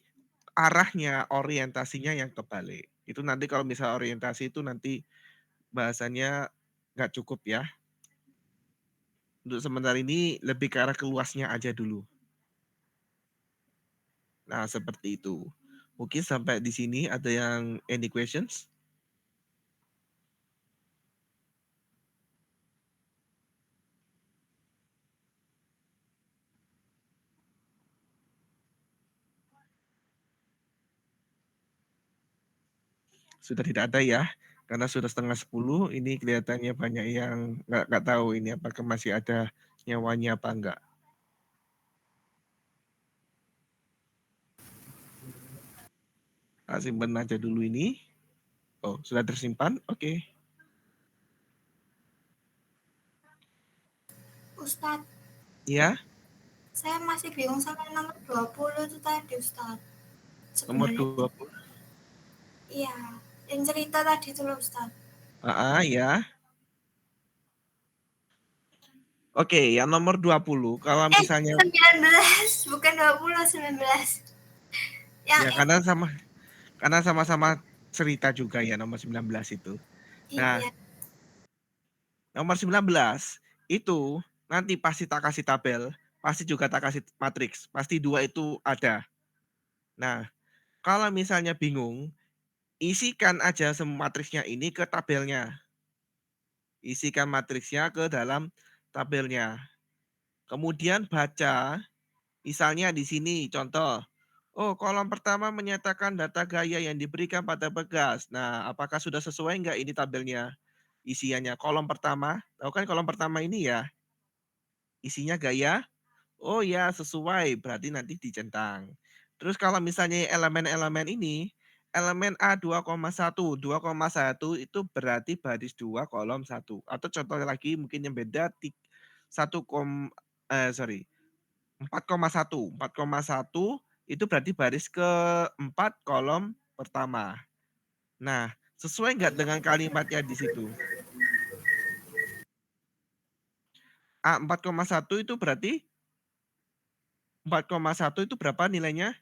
Speaker 1: arahnya, orientasinya yang kebalik. Itu nanti kalau misal orientasi itu nanti bahasanya nggak cukup ya. Untuk sementara ini lebih ke arah keluasnya aja dulu. Nah, seperti itu. Mungkin sampai di sini ada yang any questions? Sudah tidak ada ya, karena sudah 9:30, ini kelihatannya banyak yang nggak tahu ini apakah masih ada nyawanya apa enggak. Simpan aja dulu ini. Oh, sudah tersimpan? Oke.
Speaker 5: Ustadz,
Speaker 1: Ya,
Speaker 5: saya masih bingung sama nomor 20 itu tadi, Ustadz.
Speaker 1: nomor
Speaker 5: Sebenarnya,
Speaker 1: 20.
Speaker 5: iya, yang cerita tadi itu loh, Ustadz.
Speaker 1: Ya. Oke, yang nomor 20, kalau misalnya
Speaker 5: 19, bukan 20, 19. Yang
Speaker 1: ya karena sama-sama cerita juga ya nomor 19 itu. Nah,
Speaker 5: iya.
Speaker 1: nomor 19 itu nanti pasti tak kasih tabel, pasti juga tak kasih matriks, pasti 2 itu ada. Nah, kalau misalnya bingung, isikan aja semua matriksnya ini ke tabelnya. Isikan matriksnya ke dalam tabelnya. Kemudian baca, misalnya di sini contoh. Oh, kolom pertama menyatakan data gaya yang diberikan pada Pegas. Nah, apakah sudah sesuai enggak ini tabelnya? Isiannya kolom pertama, tahu kan kolom pertama ini ya, isinya gaya. Oh ya, sesuai, berarti nanti dicentang. Terus kalau misalnya elemen-elemen ini, elemen A 2,1, 2,1 itu berarti baris 2 kolom 1. Atau contoh lagi mungkin yang beda 1, 4,1. 4,1 itu berarti baris keempat kolom pertama. Nah, sesuai nggak dengan kalimatnya di situ? A 4,1 itu berarti 4,1 itu berapa nilainya?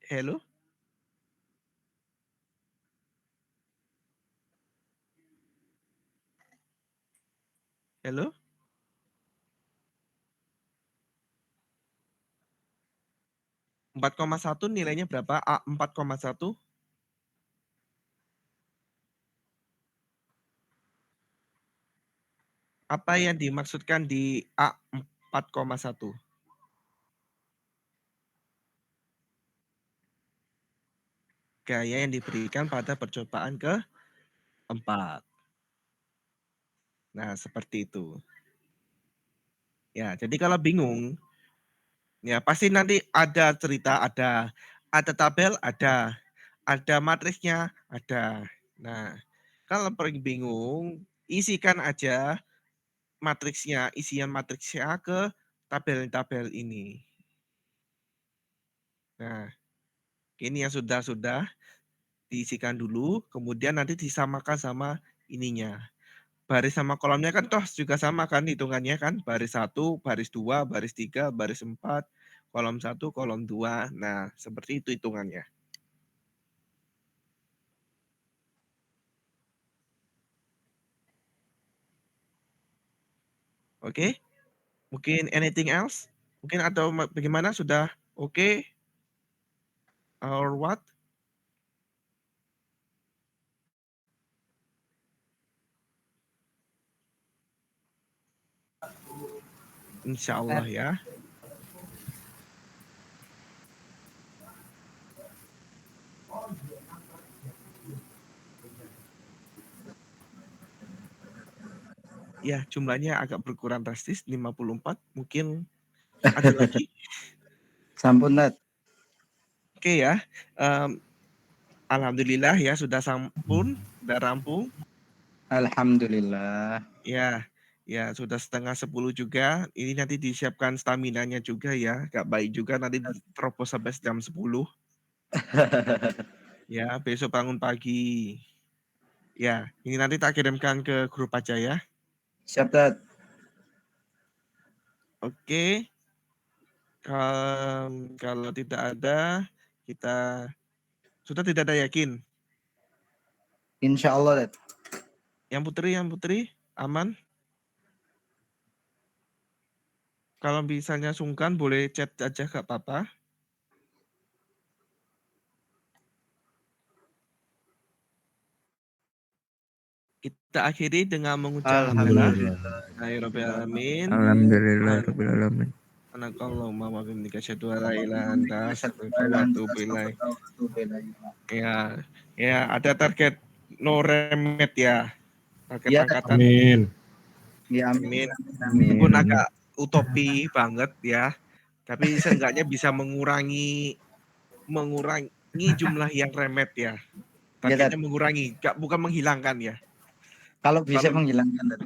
Speaker 1: Hello? Hello? Empat koma satu nilainya berapa? A 4,1? Apa yang dimaksudkan di A 4,1? Gaya yang diberikan pada percobaan ke-4. Nah, seperti itu. Ya, jadi kalau bingung, ya pasti nanti ada cerita, ada tabel, ada matriksnya, ada. Nah, kalau bingung, isikan aja matriksnya, isian matriksnya ke tabel-tabel ini. Nah, ini yang sudah diisikan dulu, kemudian nanti disamakan sama ininya. Baris sama kolomnya kan toh juga sama kan hitungannya kan, baris 1, baris 2, baris 3, baris 4, kolom 1, kolom 2. Nah, seperti itu hitungannya. Oke? Mungkin anything else? Mungkin atau bagaimana, sudah oke? Or what? Insya Allah ya. Ya, jumlahnya agak berkurang drastis, 54. Mungkin ada lagi?
Speaker 3: Sampun, Tat.
Speaker 1: Oke ya. Alhamdulillah ya sudah sudah rampung.
Speaker 3: Alhamdulillah.
Speaker 1: Ya, ya sudah 9:30 juga. Ini nanti disiapkan staminanya juga ya. Gak baik juga nanti terobos sampai jam 10. Ya, besok bangun pagi. Ya, ini nanti tak kirimkan ke grup aja ya.
Speaker 3: Siap, Tat.
Speaker 1: Oke. Kalau tidak ada, kita sudah tidak ada yakin.
Speaker 3: Insya Allah, Dad.
Speaker 1: Yang putri aman? Kalau misalnya sungkan boleh chat aja gak apa-apa. Kita akhiri dengan mengucap Alhamdulillahirobbilalamin.
Speaker 3: Alhamdulillahirobbilalamin.
Speaker 1: Subhanakallahumma wa bihamdika asyhadu an la ilaha illa anta astaghfiruka wa atubu ilaik. Ya, ada target no remet ya. Target
Speaker 3: Ya,
Speaker 1: angkatan.
Speaker 4: Amin.
Speaker 3: Ya,
Speaker 1: Amin.
Speaker 3: amin.
Speaker 1: Meskipun agak utopi banget ya, tapi seenggaknya bisa mengurangi jumlah yang remet ya.
Speaker 3: Ya, Dad.
Speaker 1: Targetnya mengurangi, bukan menghilangkan ya.
Speaker 3: Kalau bisa
Speaker 1: Kalau-
Speaker 3: menghilangkan, Dad.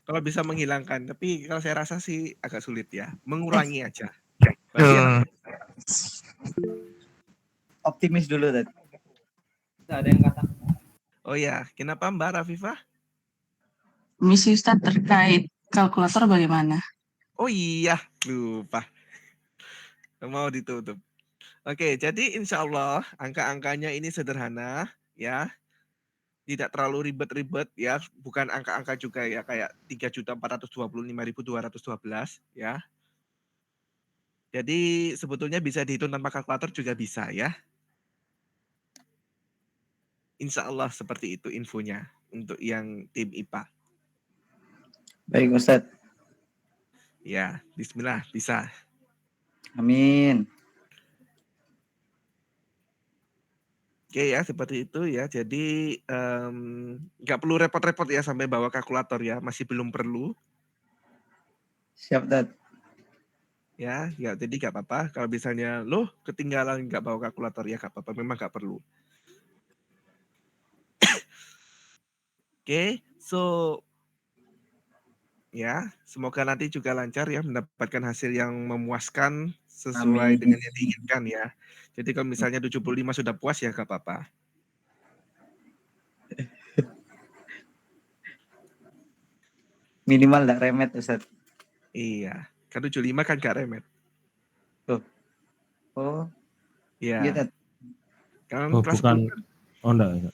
Speaker 1: Kalau bisa menghilangkan, tapi kalau saya rasa sih agak sulit ya. Mengurangi aja. Berarti ya,
Speaker 3: Optimis dulu, Dad.
Speaker 7: Ada yang kata
Speaker 1: oh ya, kenapa Mbak Rafifah?
Speaker 8: Misi Ustadz terkait kalkulator bagaimana?
Speaker 1: Oh iya, lupa. Mau ditutup. Oke, jadi insya Allah angka-angkanya ini sederhana ya. Tidak terlalu ribet-ribet ya. Bukan angka-angka juga ya kayak 3.425.212 ya. Jadi sebetulnya bisa dihitung tanpa kalkulator juga bisa ya. Insya Allah seperti itu infonya untuk yang tim IPA.
Speaker 3: Baik, Ustadz.
Speaker 1: Ya, bismillah, bisa.
Speaker 3: Amin.
Speaker 1: Oke ya, seperti itu ya. Jadi nggak perlu repot-repot ya sampai bawa kalkulator ya, masih belum perlu.
Speaker 3: Siap, Dad.
Speaker 1: Ya, jadi nggak apa-apa. Kalau misalnya loh ketinggalan nggak bawa kalkulator ya nggak apa-apa, memang nggak perlu. Oke, so ya semoga nanti juga lancar ya mendapatkan hasil yang memuaskan sesuai
Speaker 3: Amin.
Speaker 1: dengan yang diinginkan ya. Jadi kalau misalnya 75 sudah puas ya nggak apa-apa.
Speaker 3: Minimal nggak remet, Ustadz.
Speaker 1: Iya, kan 75 kan nggak remet.
Speaker 3: Oh,
Speaker 1: Iya,
Speaker 3: iya, Dad.
Speaker 1: kan
Speaker 4: Oh,
Speaker 1: kelas
Speaker 4: bukan.
Speaker 1: 10 kan,
Speaker 4: Oh, enggak.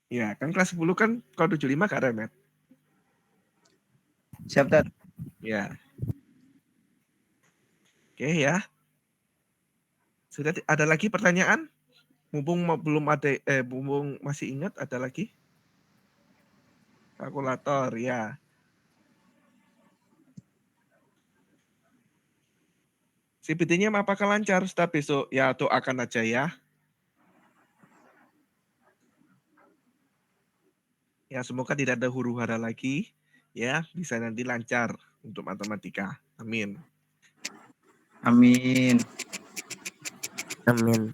Speaker 1: ya kan kelas 10 kan kalau 75 nggak remet.
Speaker 3: Siap, Dad.
Speaker 1: Ya. Oke ya. Sudah ada lagi pertanyaan? Mumpung belum ada mumpung masih ingat ada lagi? Kalkulator ya. CPT-nya apakah lancar? Ustaz besok ya doakan aja ya. Ya semoga tidak ada huru-hara lagi ya, bisa nanti lancar untuk matematika. Amin.
Speaker 3: Amin.
Speaker 6: Amin.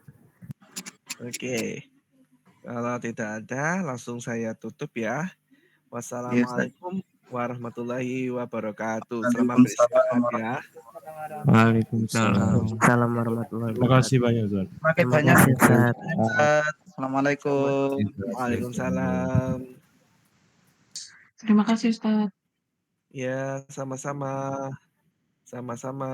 Speaker 1: Oke. Kalau tidak ada langsung saya tutup ya.
Speaker 3: Iya, Ustaz.
Speaker 1: Wassalamualaikum warahmatullahi wabarakatuh. Selamat beristirahat ya.
Speaker 4: Waalaikumsalam.
Speaker 6: Salam warahmatullahi
Speaker 4: Terima kasih banyak, Ustaz.
Speaker 3: Terima
Speaker 6: Terima
Speaker 3: banyak,
Speaker 6: kasih, Ustaz.
Speaker 3: Ustadz. Assalamualaikum.
Speaker 1: Waalaikumsalam.
Speaker 8: Terima kasih Ustadz.
Speaker 1: Ya, sama-sama. Sama-sama.